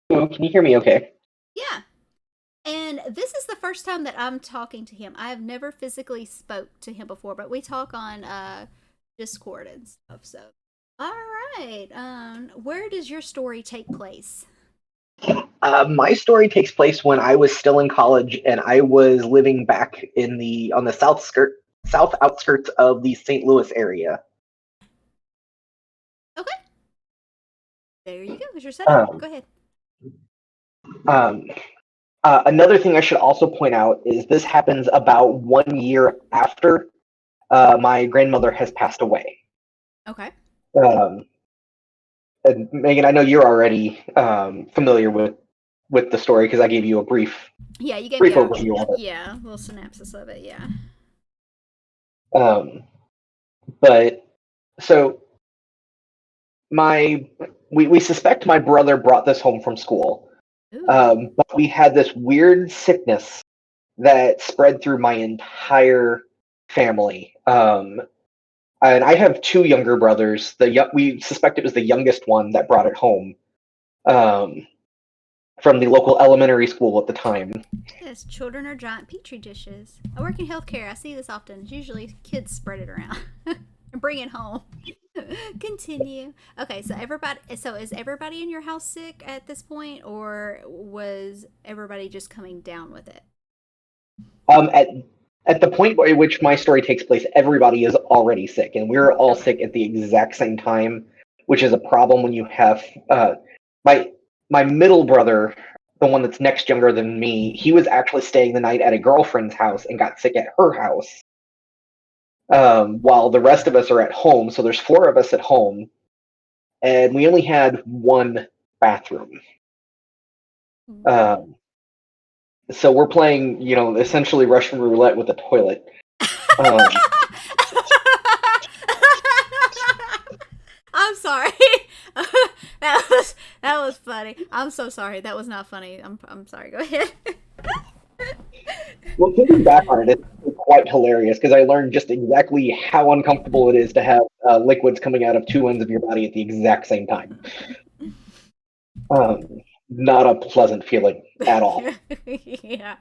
Hello, can you hear me okay? Yeah. And this is the first time that I'm talking to him. I have never physically spoke to him before, but we talk on Discord and stuff. So, all right. Where does your story take place? My story takes place when I was still in college and I was living back on the south outskirts of the St. Louis area. Okay. There you go. Here's your setup. Go ahead. Another thing I should also point out is this happens about 1 year after my grandmother has passed away. Okay. And Megan, I know you're already familiar with the story because I gave you a brief Yeah, you gave me overview of it. Yeah, a little synopsis of it. Yeah. But so we suspect my brother brought this home from school. But we had this weird sickness that spread through my entire family. And I have two younger brothers. We suspect it was the youngest one that brought it home from the local elementary school at the time. Yes, children are giant petri dishes. I work in healthcare. I see this often. It's usually kids spread it around and bring it home. Continue. Okay, so is everybody in your house sick at this point, or was everybody just coming down with it? At the point at which my story takes place, everybody is already sick, and we're all sick at the exact same time, which is a problem when you have my middle brother, the one that's next younger than me. He was actually staying the night at a girlfriend's house and got sick at her house. While the rest of us are at home, so there's 4 of us at home, and we only had one bathroom. So we're playing, essentially Russian roulette with a toilet. I'm sorry. that was funny. I'm so sorry. That was not funny. I'm sorry. Go ahead. Well, thinking back on it, it's quite hilarious because I learned just exactly how uncomfortable it is to have liquids coming out of 2 ends of your body at the exact same time. Not a pleasant feeling at all. Yeah.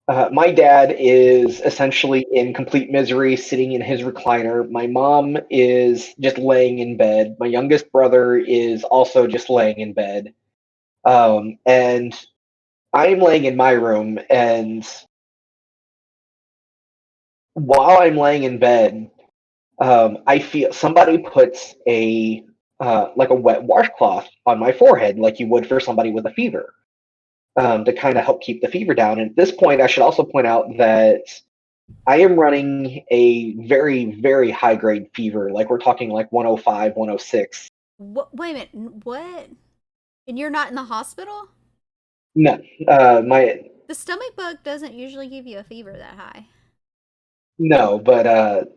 My dad is essentially in complete misery, sitting in his recliner. My mom is just laying in bed. My youngest brother is also just laying in bed. And I'm laying in my room, and while I'm laying in bed, I feel somebody puts a wet washcloth on my forehead, like you would for somebody with a fever, to kind of help keep the fever down. And at this point, I should also point out that I am running a very, very high grade fever. Like we're talking like 105, 106. What? Wait a minute. What? And you're not in the hospital? No, the stomach bug doesn't usually give you a fever that high. No, but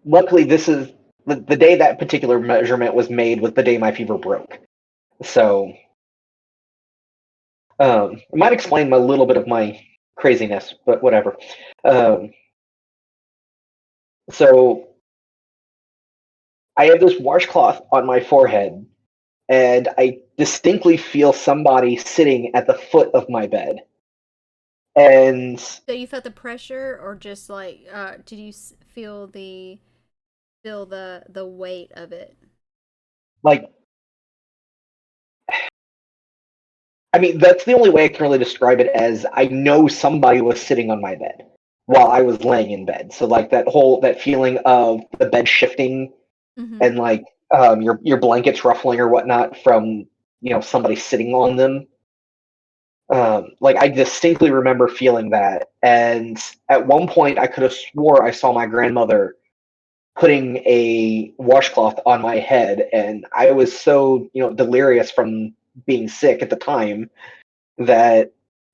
luckily this is the day that particular measurement was made was the day my fever broke. So it might explain a little bit of my craziness, but whatever. So I have this washcloth on my forehead, and I distinctly feel somebody sitting at the foot of my bed. And So you felt the pressure, or just like did you feel the weight of it? like, I mean, that's the only way I can really describe it, as I know somebody was sitting on my bed while I was laying in bed. So like that feeling of the bed shifting, Mm-hmm. and like your blankets ruffling or whatnot from somebody sitting on them. Like, I distinctly remember feeling that, and at one point I could have swore I saw my grandmother putting a washcloth on my head, and I was so delirious from being sick at the time that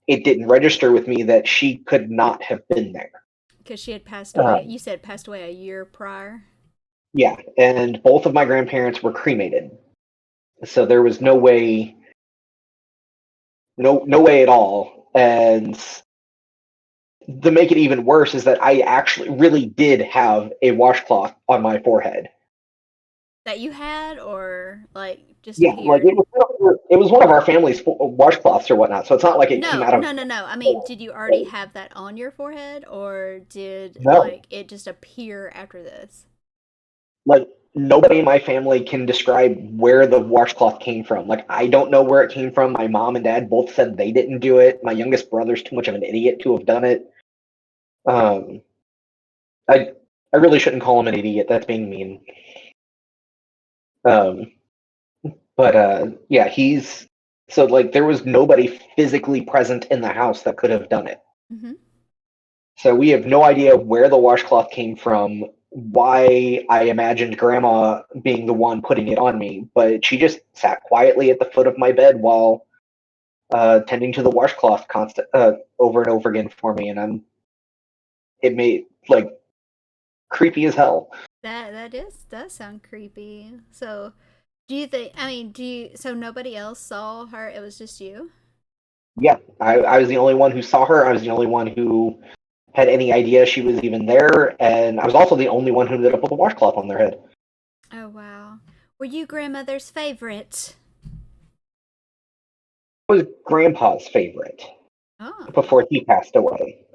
it didn't register with me that she could not have been there. Because she had passed away. Um, You said passed away a year prior. yeah, and both of my grandparents were cremated, so there was no way, no way at all. And to make it even worse is that I actually really did have a washcloth on my forehead. That you had, or like just Yeah, like appeared? it was one of our family's washcloths or whatnot. So it's not like it came No, out of no, no, no. I mean, did you already have that on your forehead, or did no. like it just appear after this? Like, nobody in my family can describe where the washcloth came from. Like, I don't know where it came from. My mom and dad both said they didn't do it. My youngest brother's too much of an idiot to have done it. Um, I I really shouldn't call him an idiot. That's being mean. Um, but yeah, he's so like there was nobody physically present in the house that could have done it. Mm-hmm. So we have no idea where the washcloth came from, why I imagined grandma being the one putting it on me, but she just sat quietly at the foot of my bed while tending to the washcloth over and over again for me, and it made like creepy as hell. Does sound creepy. So, do you think? I mean, So nobody else saw her. It was just you. Yeah, I was the only one who saw her. I was the only one who had any idea she was even there, and I was also the only one who ended up with a washcloth on their head. Oh wow. Were you grandmother's favorite? I was grandpa's favorite Oh. before he passed away.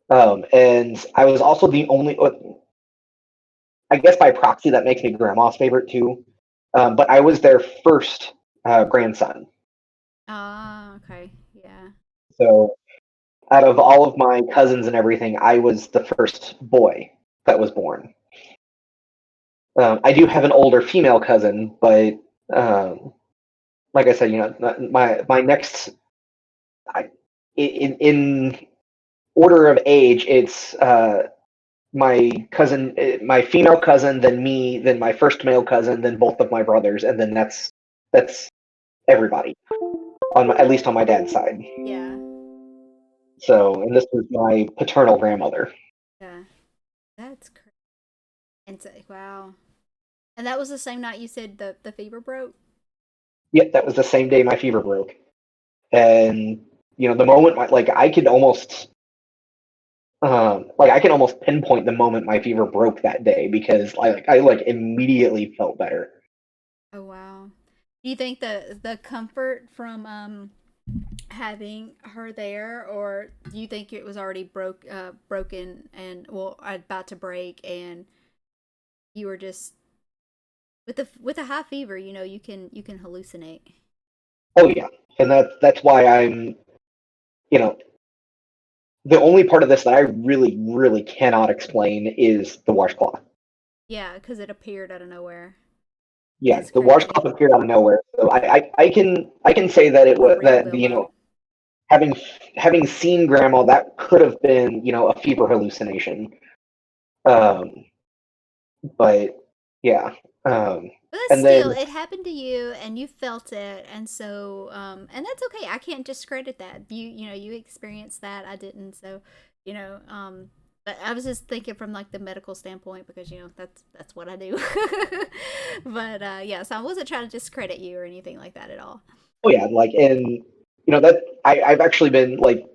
And I was also the only, I guess by proxy, that makes me grandma's favorite too. But I was their first grandson. Ah. Okay. Yeah. So out of all of my cousins and everything, I was the first boy that was born. I do have an older female cousin, but um, like I said, my next, I, in order of age, it's my cousin, my female cousin, then me, then my first male cousin, then both of my brothers, and then that's everybody at least on my dad's side. Yeah. So, and this was my paternal grandmother. Yeah. That's crazy. And so, wow. And that was the same night you said the fever broke. Yep, that was the same day my fever broke, and the moment like I can almost pinpoint the moment my fever broke that day, because I immediately felt better. Oh wow. Do you think the comfort from having her there, or do you think it was already broken and well about to break, and you were just with a high fever, you can hallucinate. Oh yeah, and that's why I'm you know the only part of this that I really really cannot explain is the washcloth. Yeah, because it appeared out of nowhere. Yeah, That's the crazy. washcloth appeared out of nowhere. So I can say that it For was real, that Wilma. having seen grandma, that could have been a fever hallucination. Um, but yeah, But and then still, it happened to you, and you felt it, and so, and that's okay. I can't discredit that. You experienced that. I didn't, so, you know, but I was just thinking from like the medical standpoint because that's what I do. But yeah, so I wasn't trying to discredit you or anything like that at all. oh yeah, like, and that I've actually been like,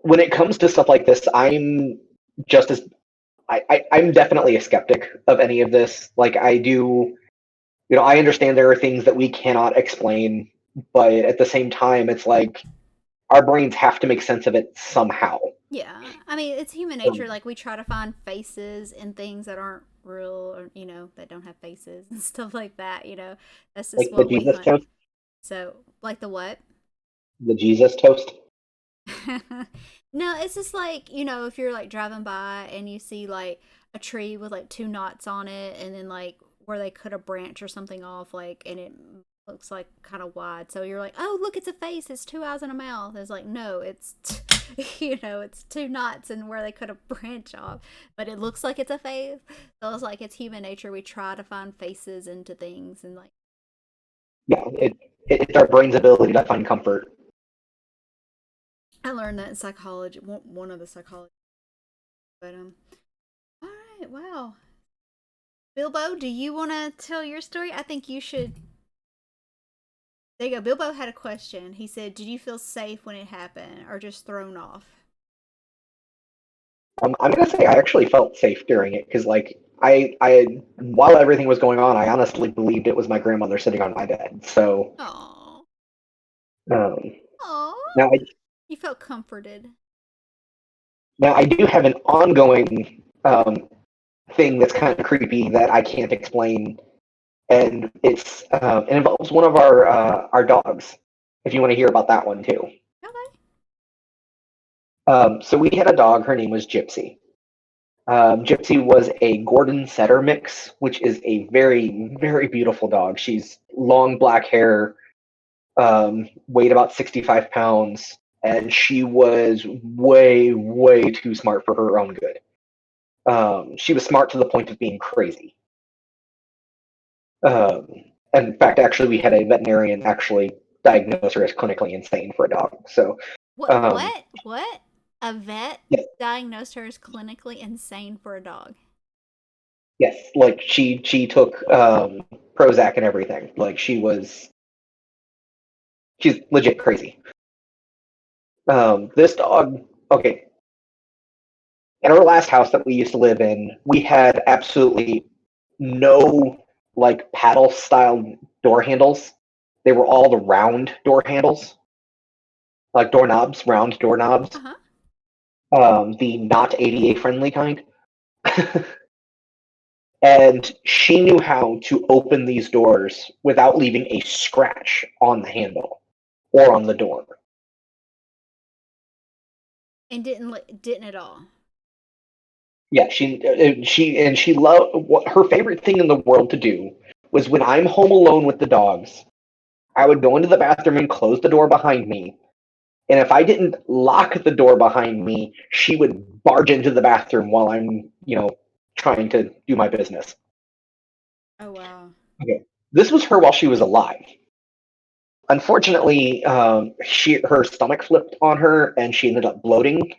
when it comes to stuff like this, I'm just as I'm definitely a skeptic of any of this. Like, I do I understand there are things that we cannot explain, but at the same time, it's like our brains have to make sense of it somehow. Yeah, I mean, it's human nature. Like, we try to find faces in things that aren't real, or that don't have faces and stuff like that. That's just Like the what we Jesus hunt. toast, So, like the what? the Jesus toast. No, it's just like, if you're like driving by and you see like a tree with like two knots on it, and then like where they cut a branch or something off, like, and it looks like kind of wide. So you're like, oh, look, it's a face. It's two eyes and a mouth. It's like, no, it's, it's two knots and where they cut a branch off, but it looks like it's a face. So it's like, it's human nature. We try to find faces into things, and like, Yeah, it's our brain's ability to find comfort. I learned that in psychology, one of the psychology, but all right, wow. Bilbo, do you want to tell your story? I think you should. There you go. Bilbo had a question. He said, "Did you feel safe when it happened, or just thrown off?" I'm gonna say I actually felt safe during it because, like, while everything was going on, I honestly believed it was my grandmother sitting on my bed. So, Oh, um, oh, now you felt comforted. I do have an ongoing thing that's kind of creepy that I can't explain, and it involves one of our dogs. If you want to hear about that one too. Okay. So we had a dog. Her name was Gypsy. Gypsy was a Gordon Setter mix, which is a very, very beautiful dog. She's long black hair, weighed about 65 pounds, and she was way, way too smart for her own good. She was smart to the point of being crazy. Um, and in fact, actually, we had a veterinarian actually diagnose her as clinically insane for a dog. So, What? um, What? What? A vet yeah, diagnosed her as clinically insane for a dog. yes, like she took Prozac and everything. Like she's legit crazy. This dog, okay, in our last house that we used to live in, we had absolutely no like paddle style door handles. They were all the round door handles, like doorknobs, round doorknobs, Uh huh. the not ADA friendly kind. And she knew how to open these doors without leaving a scratch on the handle or on the door. And didn't at all. Yeah, she loved what her favorite thing in the world to do was when I'm home alone with the dogs, I would go into the bathroom and close the door behind me. And if I didn't lock the door behind me, she would barge into the bathroom while I'm, trying to do my business. Oh wow. Okay. This was her while she was alive. Unfortunately, her stomach flipped on her and she ended up bloating.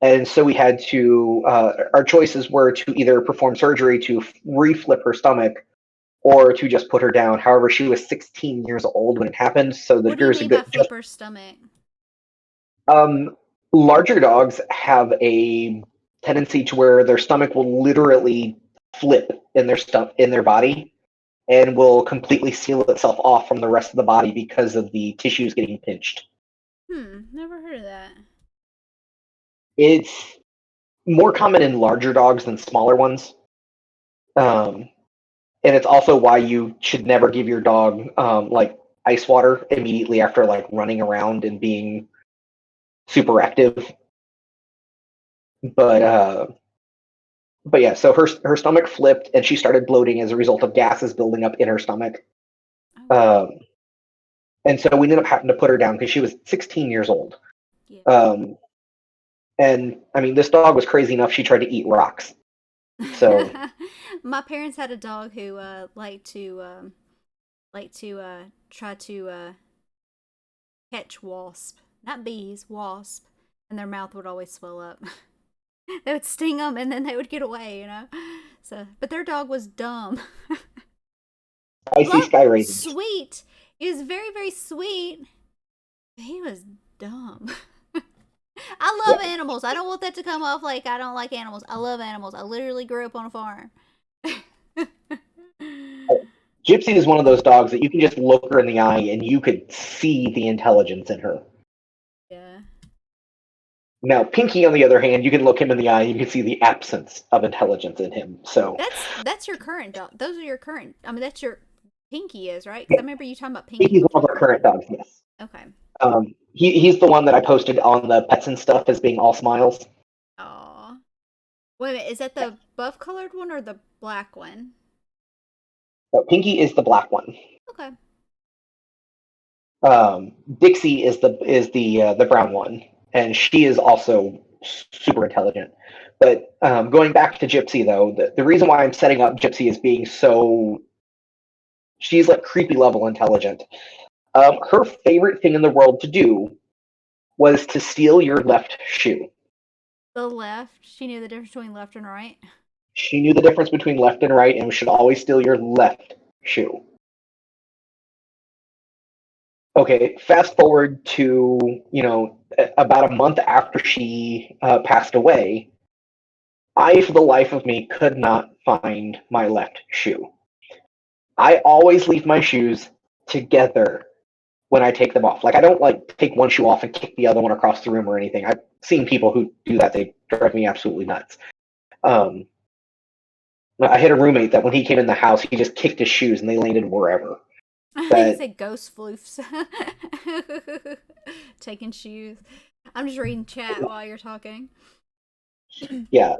And so we had to, our choices were to either perform surgery to reflip her stomach or to just put her down. However, she was 16 years old when it happened, so What do you there's a mean by good just flipper stomach? um, larger dogs have a tendency to where their stomach will literally flip in their body and will completely seal itself off from the rest of the body because of the tissues getting pinched. Never heard of that. It's more common in larger dogs than smaller ones. Um, and it's also why you should never give your dog like ice water immediately after like running around and being super active. But uh, but yeah, so her stomach flipped and she started bloating as a result of gases building up in her stomach. Oh wow. Um, and so we ended up having to put her down because she was 16 years old. Yeah. Um, and I mean, this dog was crazy enough she tried to eat rocks. So My parents had a dog who liked to try to catch wasp, not bees, wasp, and their mouth would always swell up. They would sting them, and then they would get away. So, but their dog was dumb. I see Love, sky raisins. sweet. He was very, very sweet. But he was dumb. I love Yeah. animals. I don't want that to come off like I don't like animals. I love animals. I literally grew up on a farm. Gypsy is one of those dogs that you can just look her in the eye and you could see the intelligence in her. Yeah. Now, Pinky, on the other hand, you can look him in the eye and you can see the absence of intelligence in him. So That's your current dog. Those are your current. I mean, that's your Pinky is right. 'Cause I yeah, remember you talking about Pinky Pinky's one of our before. current dogs. Yes. Okay. He's the one that I posted on the pets and stuff as being all smiles. Aw. Wait a minute. Is that the buff colored one or the black one? So Pinky is the black one. Okay. Dixie is the brown one, and she is also super intelligent. But going back to Gypsy, though, the reason why I'm setting up Gypsy as being so she's like creepy level intelligent. Her favorite thing in the world to do was to steal your left shoe. The left. She knew the difference between left and right. She knew the difference between left and right and should always steal your left shoe. Okay, fast forward to, about a month after she passed away, I, for the life of me, could not find my left shoe. I always leave my shoes together when I take them off. Like, I don't, like, take one shoe off and kick the other one across the room or anything. I've seen people who do that. They drive me absolutely nuts. I had a roommate that when he came in the house, he just kicked his shoes and they landed wherever. I think But you said ghost floofs. Taking shoes. I'm just reading chat while you're talking. yeah,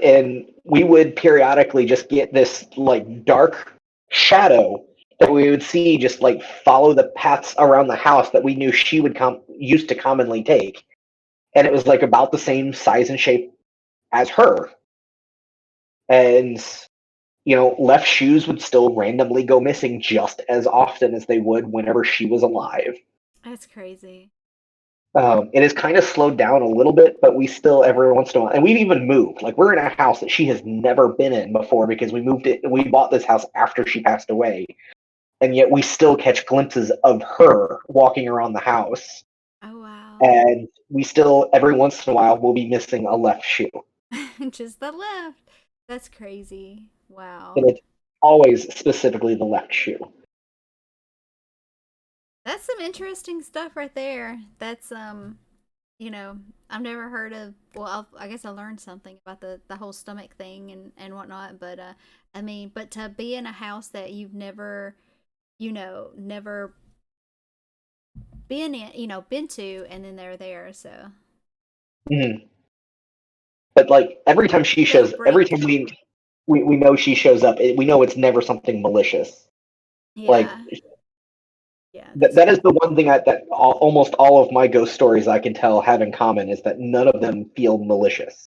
and we would periodically just get this like dark shadow that we would see just like follow the paths around the house that we knew she would used to commonly take, and it was like about the same size and shape as her. And left shoes would still randomly go missing just as often as they would whenever she was alive. That's crazy. It has kind of slowed down a little bit, but we still every once in a while, and we've even moved. Like we're in a house that she has never been in before because we moved it. We bought this house after she passed away, and yet we still catch glimpses of her walking around the house. Oh wow. And we still every once in a while will be missing a left shoe, Just the left. That's crazy. Wow. and it's always specifically the left shoe. That's some interesting stuff right there. That's I've never heard of. Well, I guess I learned something about the whole stomach thing and whatnot. But I mean, but to be in a house that you've never, never been to, and then they're there. So Mhm. But like every time every time we know she shows up, we know it's never something malicious. Like yeah, yeah, that is the one thing that almost all of my ghost stories I can tell have in common is that none of them feel malicious.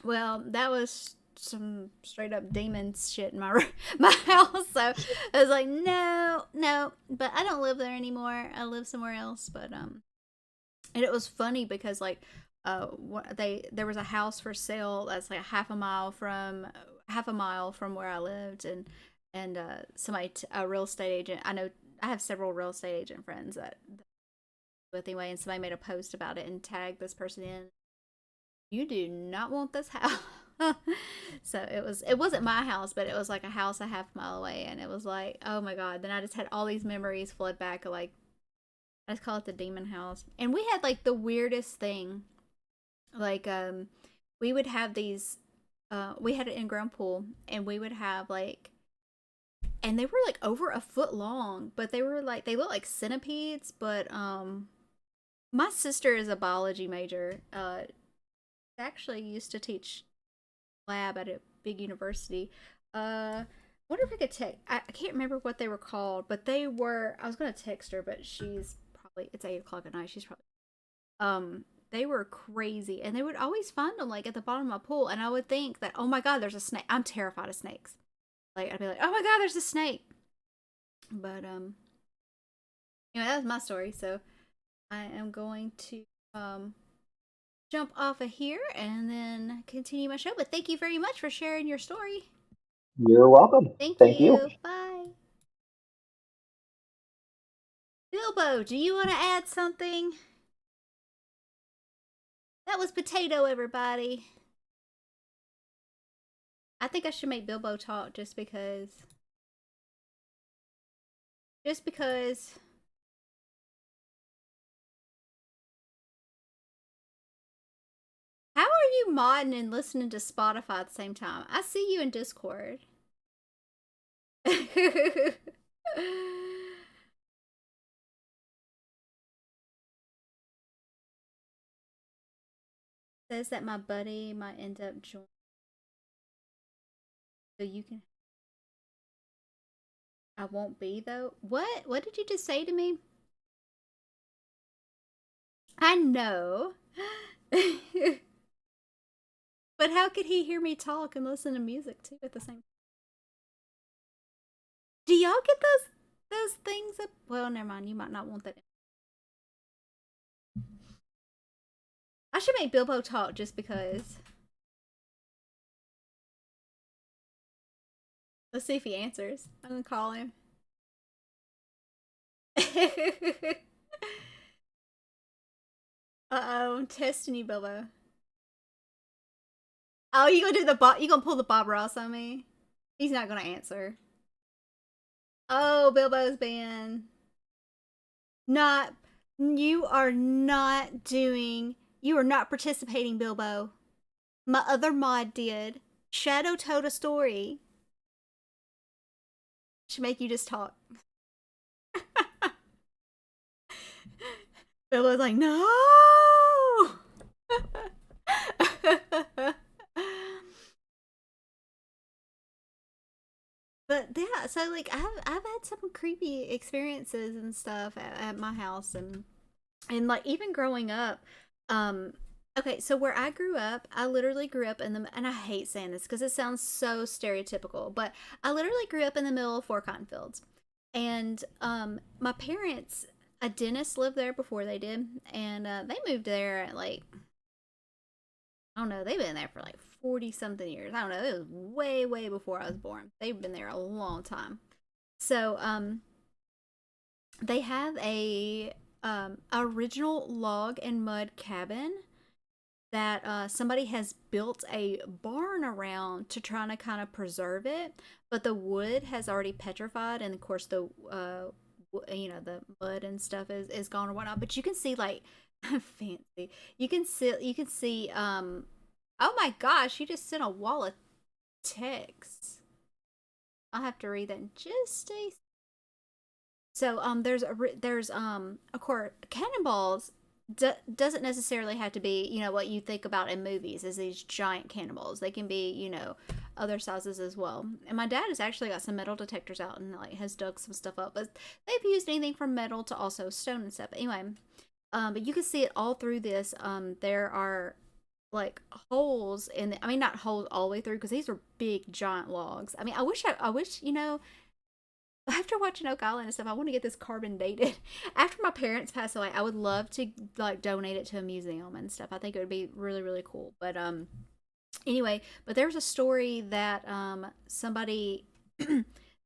well, that was some straight up demons shit in my my house. So I was like, no, no. But I don't live there anymore. I live somewhere else. But and it was funny because like there was a house for sale that's like half a mile from where I lived, and somebody a real estate agent. I know I have several real estate agent friends that with anyway, and somebody made a post about it and tagged this person in. You do not want this house. So it wasn't my house, but it was like a house a half mile away, and it was like, oh my god. Then I just had all these memories flood back of like, I just call it the demon house. And we had like the weirdest thing. Like we would have these we had an in-ground pool, and we would have like, and they were like over a foot long, but they were like, they look like centipedes. But my sister is a biology major. Actually used to teach lab at a big university. Wonder if I could text. I can't remember what they were called, but they were. I was gonna text her, but it's 8 o'clock at night. She's probably they were crazy, and they would always find them like at the bottom of my pool, and I would think that, oh my god, there's a snake. I'm terrified of snakes. Like I'd be like, oh my god, there's a snake. But that was my story. So I am going to jump off of here and then continue my show. But thank you very much for sharing your story. You're welcome. Thank you. you. Bye. Bilbo, do you want to add something? That was Potato, everybody. I think I should make Bilbo talk just because. Just because. How are you modding and listening to Spotify at the same time? I see you in Discord. Says that my buddy might end up joining. So you can. I won't be though. What? What did you just say to me? I know. But how could he hear me talk and listen to music too at the same time? Do y'all get those things up? Well, never mind. You might not want that. I should make Bilbo talk just because. Let's see if he answers. I'm gonna call him. Uh-oh, I'm testing you, Bilbo. Oh, you gonna do the Bob? You gonna pull the Bob Ross on me? He's not gonna answer. Oh, Bilbo's banned. Not. You are not doing. You are not participating, Bilbo. My other mod did. Shadow told a story. Should make you just talk. Bilbo's like, no. But yeah, so like I've had some creepy experiences and stuff at my house, and like even growing up. Okay, so where I grew up, I literally grew up in the, and I hate saying this because it sounds so stereotypical, but I literally grew up in the middle of four cotton fields. And my parents, a dentist lived there before they did, and they moved there at like, I don't know, they've been there for like 40 something years. I don't know, it was way, way before I was born. They've been there a long time. So they have a original log and mud cabin that somebody has built a barn around to try to kind of preserve it, but the wood has already petrified, and of course the the mud and stuff is gone or whatnot. But you can see like fancy. You can see. Oh my gosh! You just sent a wall of text. I'll have to read that in just a. So there's of course cannonballs doesn't necessarily have to be, what you think about in movies is these giant cannonballs. They can be, other sizes as well. And my dad has actually got some metal detectors out and like has dug some stuff up. But they've used anything from metal to also stone and stuff. But anyway, but you can see it all through this. There are like holes in I mean, not holes all the way through because these are big giant logs. I mean, I wish, after watching Oak Island and stuff, I want to get this carbon dated. After my parents pass away, I would love to like donate it to a museum and stuff. I think it would be really, really cool. But anyway, but there's a story that somebody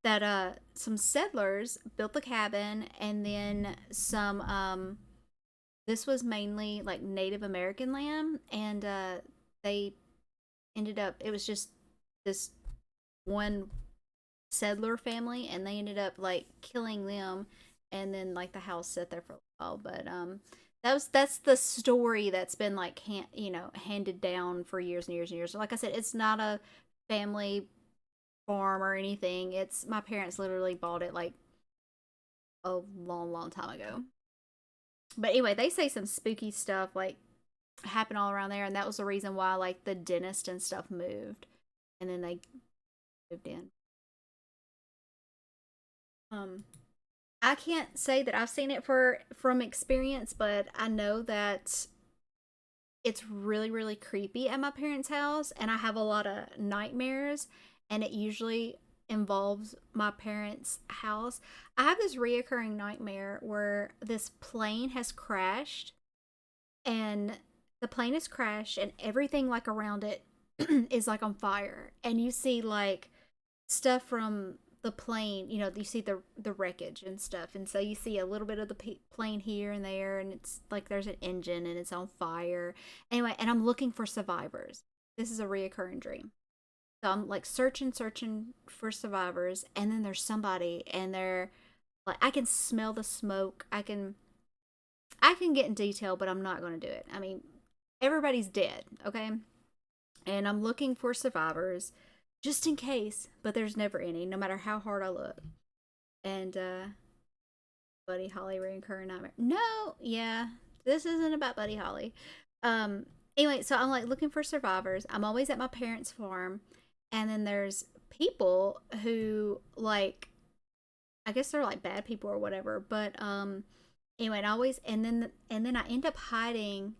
that some settlers built the cabin, and then some this was mainly like Native American land, and they ended up, it was just this one settler family, and they ended up like killing them, and then like the house sat there for a while. But that's the story that's been like handed down for years and years and years. Like I said, it's not a family farm or anything. It's my parents literally bought it like a long, long time ago. But anyway, they say some spooky stuff like happened all around there, and that was the reason why like the dentist and stuff moved, and then they moved in. I can't say that I've seen it from experience, but I know that it's really, really creepy at my parents' house, and I have a lot of nightmares, and it usually involves my parents' house. I have this reoccurring nightmare where this plane has crashed, and the plane has crashed, and everything like around it is like on fire, and you see like stuff from the plane, you see the wreckage and stuff, and so you see a little bit of the plane here and there, and it's like there's an engine and it's on fire. Anyway, and I'm looking for survivors. This is a reoccurring dream. So I'm like searching for survivors, and then there's somebody, and they're like, I can smell the smoke. I can get in detail, but I'm not going to do it. I mean, everybody's dead, okay? And I'm looking for survivors just in case, but there's never any, no matter how hard I look. And Buddy Holly reoccurring nightmare. No, yeah, this isn't about Buddy Holly. Anyway, so I'm like looking for survivors. I'm always at my parents' farm, and then there's people who like, I guess they're like bad people or whatever. But anyway, and then I end up hiding,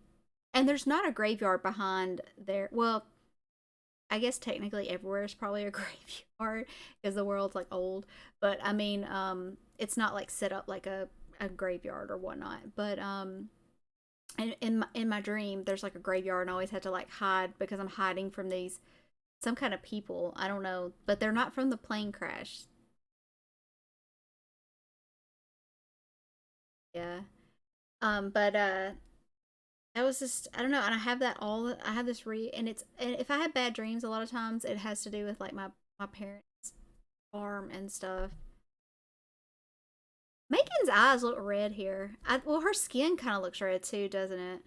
and there's not a graveyard behind there. Well, I guess technically everywhere is probably a graveyard because the world's like old. But I mean, it's not like set up like a graveyard or whatnot. But in my dream, there's like a graveyard, and I always have to like hide because I'm hiding from these some kind of people. I don't know, but they're not from the plane crash. Yeah. But that was just, I don't know, and I have this and if I have bad dreams, a lot of times it has to do with like my parents' farm and stuff. Megan's eyes look red here. Well, her skin kind of looks red too, doesn't it?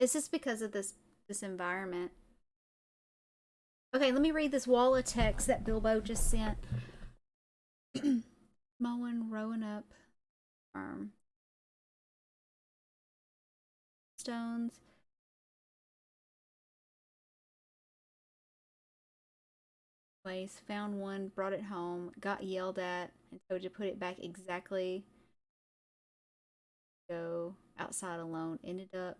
It's just because of this environment. Okay, let me read this wall of text that Bilbo just sent. Moen rowing up farm stones. Anyways, found one, brought it home, got yelled at, and told to put it back exactly. Go outside alone. Ended up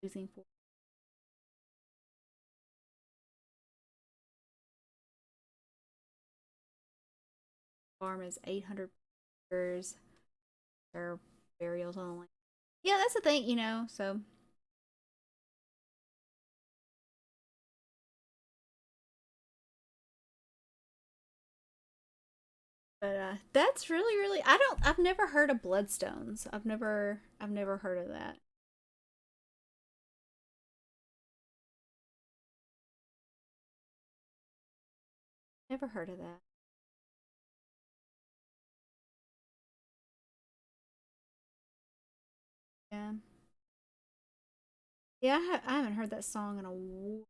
losing four. Farm is 800 acres. There are burials on the land. Yeah, that's the thing, so. But that's really I've never heard of bloodstones. I've never heard of that. Never heard of that. Yeah. Yeah, I haven't heard that song in a while.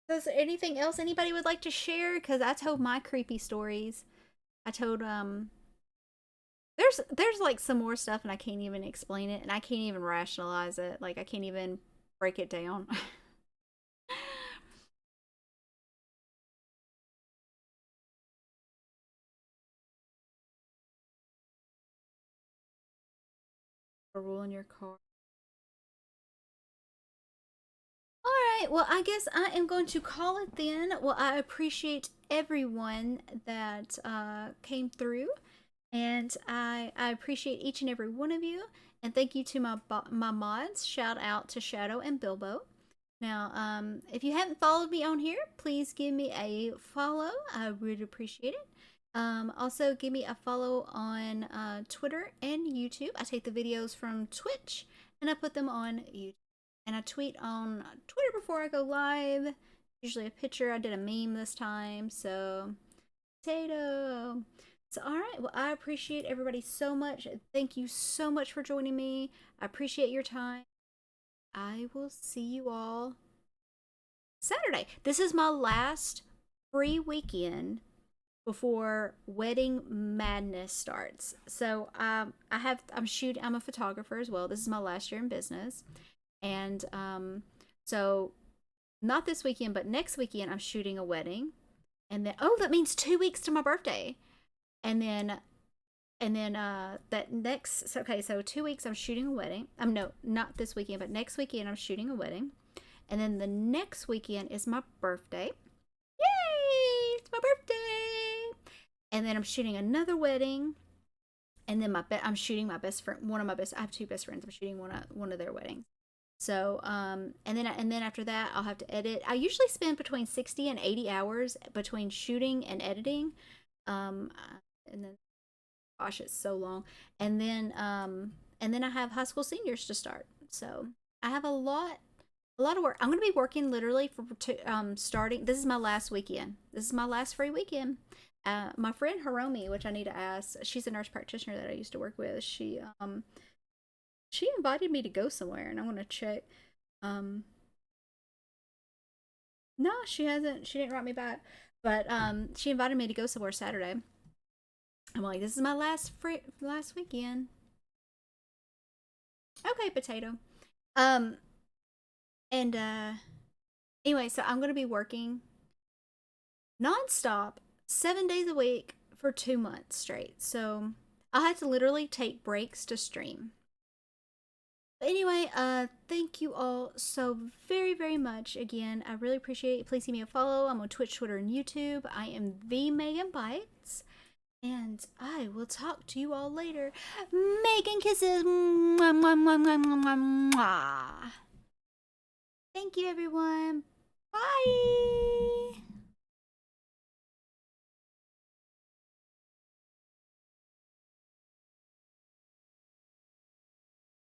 Is there anything else anybody would like to share? Because I told my creepy stories. I told there's like some more stuff, and I can't even explain it, and I can't even rationalize it. Like I can't even break it down. A rule in your car. All right. Well, I guess I am going to call it then. Well, I appreciate everyone that came through, and I appreciate each and every one of you. And thank you to my mods. Shout out to Shadow and Bilbo. Now, if you haven't followed me on here, please give me a follow. I would appreciate it. Also, give me a follow on Twitter and YouTube. I take the videos from Twitch and I put them on YouTube. And I tweet on Twitter before I go live. Usually a picture. I did a meme this time, so potato. So, all right. Well, I appreciate everybody so much. Thank you so much for joining me. I appreciate your time. I will see you all Saturday. This is my last free weekend before wedding madness starts. So I'm a photographer as well. This is my last year in business. And so not this weekend, but next weekend I'm shooting a wedding. And then that means 2 weeks to my birthday. And then that next so 2 weeks I'm shooting a wedding. No, not this weekend, but next weekend I'm shooting a wedding. And then the next weekend is my birthday. Yay! It's my birthday. And then I'm shooting another wedding. And then I'm shooting my best friend, I have two best friends. I'm shooting one of their weddings. So, and then after that, I'll have to edit. I usually spend between 60 and 80 hours between shooting and editing. And then, gosh, it's so long. And then I have high school seniors to start. So I have a lot a lot of work. I'm going to be working literally starting. This is my last weekend. This is my last free weekend. My friend Hiromi, which I need to ask, she's a nurse practitioner that I used to work with. She invited me to go somewhere, and I'm going to check. No, she hasn't. She didn't write me back, but she invited me to go somewhere Saturday. I'm like, this is my last weekend. Okay, potato. And anyway, so I'm gonna be working nonstop 7 days a week for 2 months straight. So I'll have to literally take breaks to stream. But anyway, thank you all so very, very much. Again, I really appreciate it. Please give me a follow. I'm on Twitch, Twitter, and YouTube. I am the Megan Bites. And I will talk to you all later. Megan kisses. Mwah, mwah, mwah, mwah, mwah, mwah. Thank you, everyone.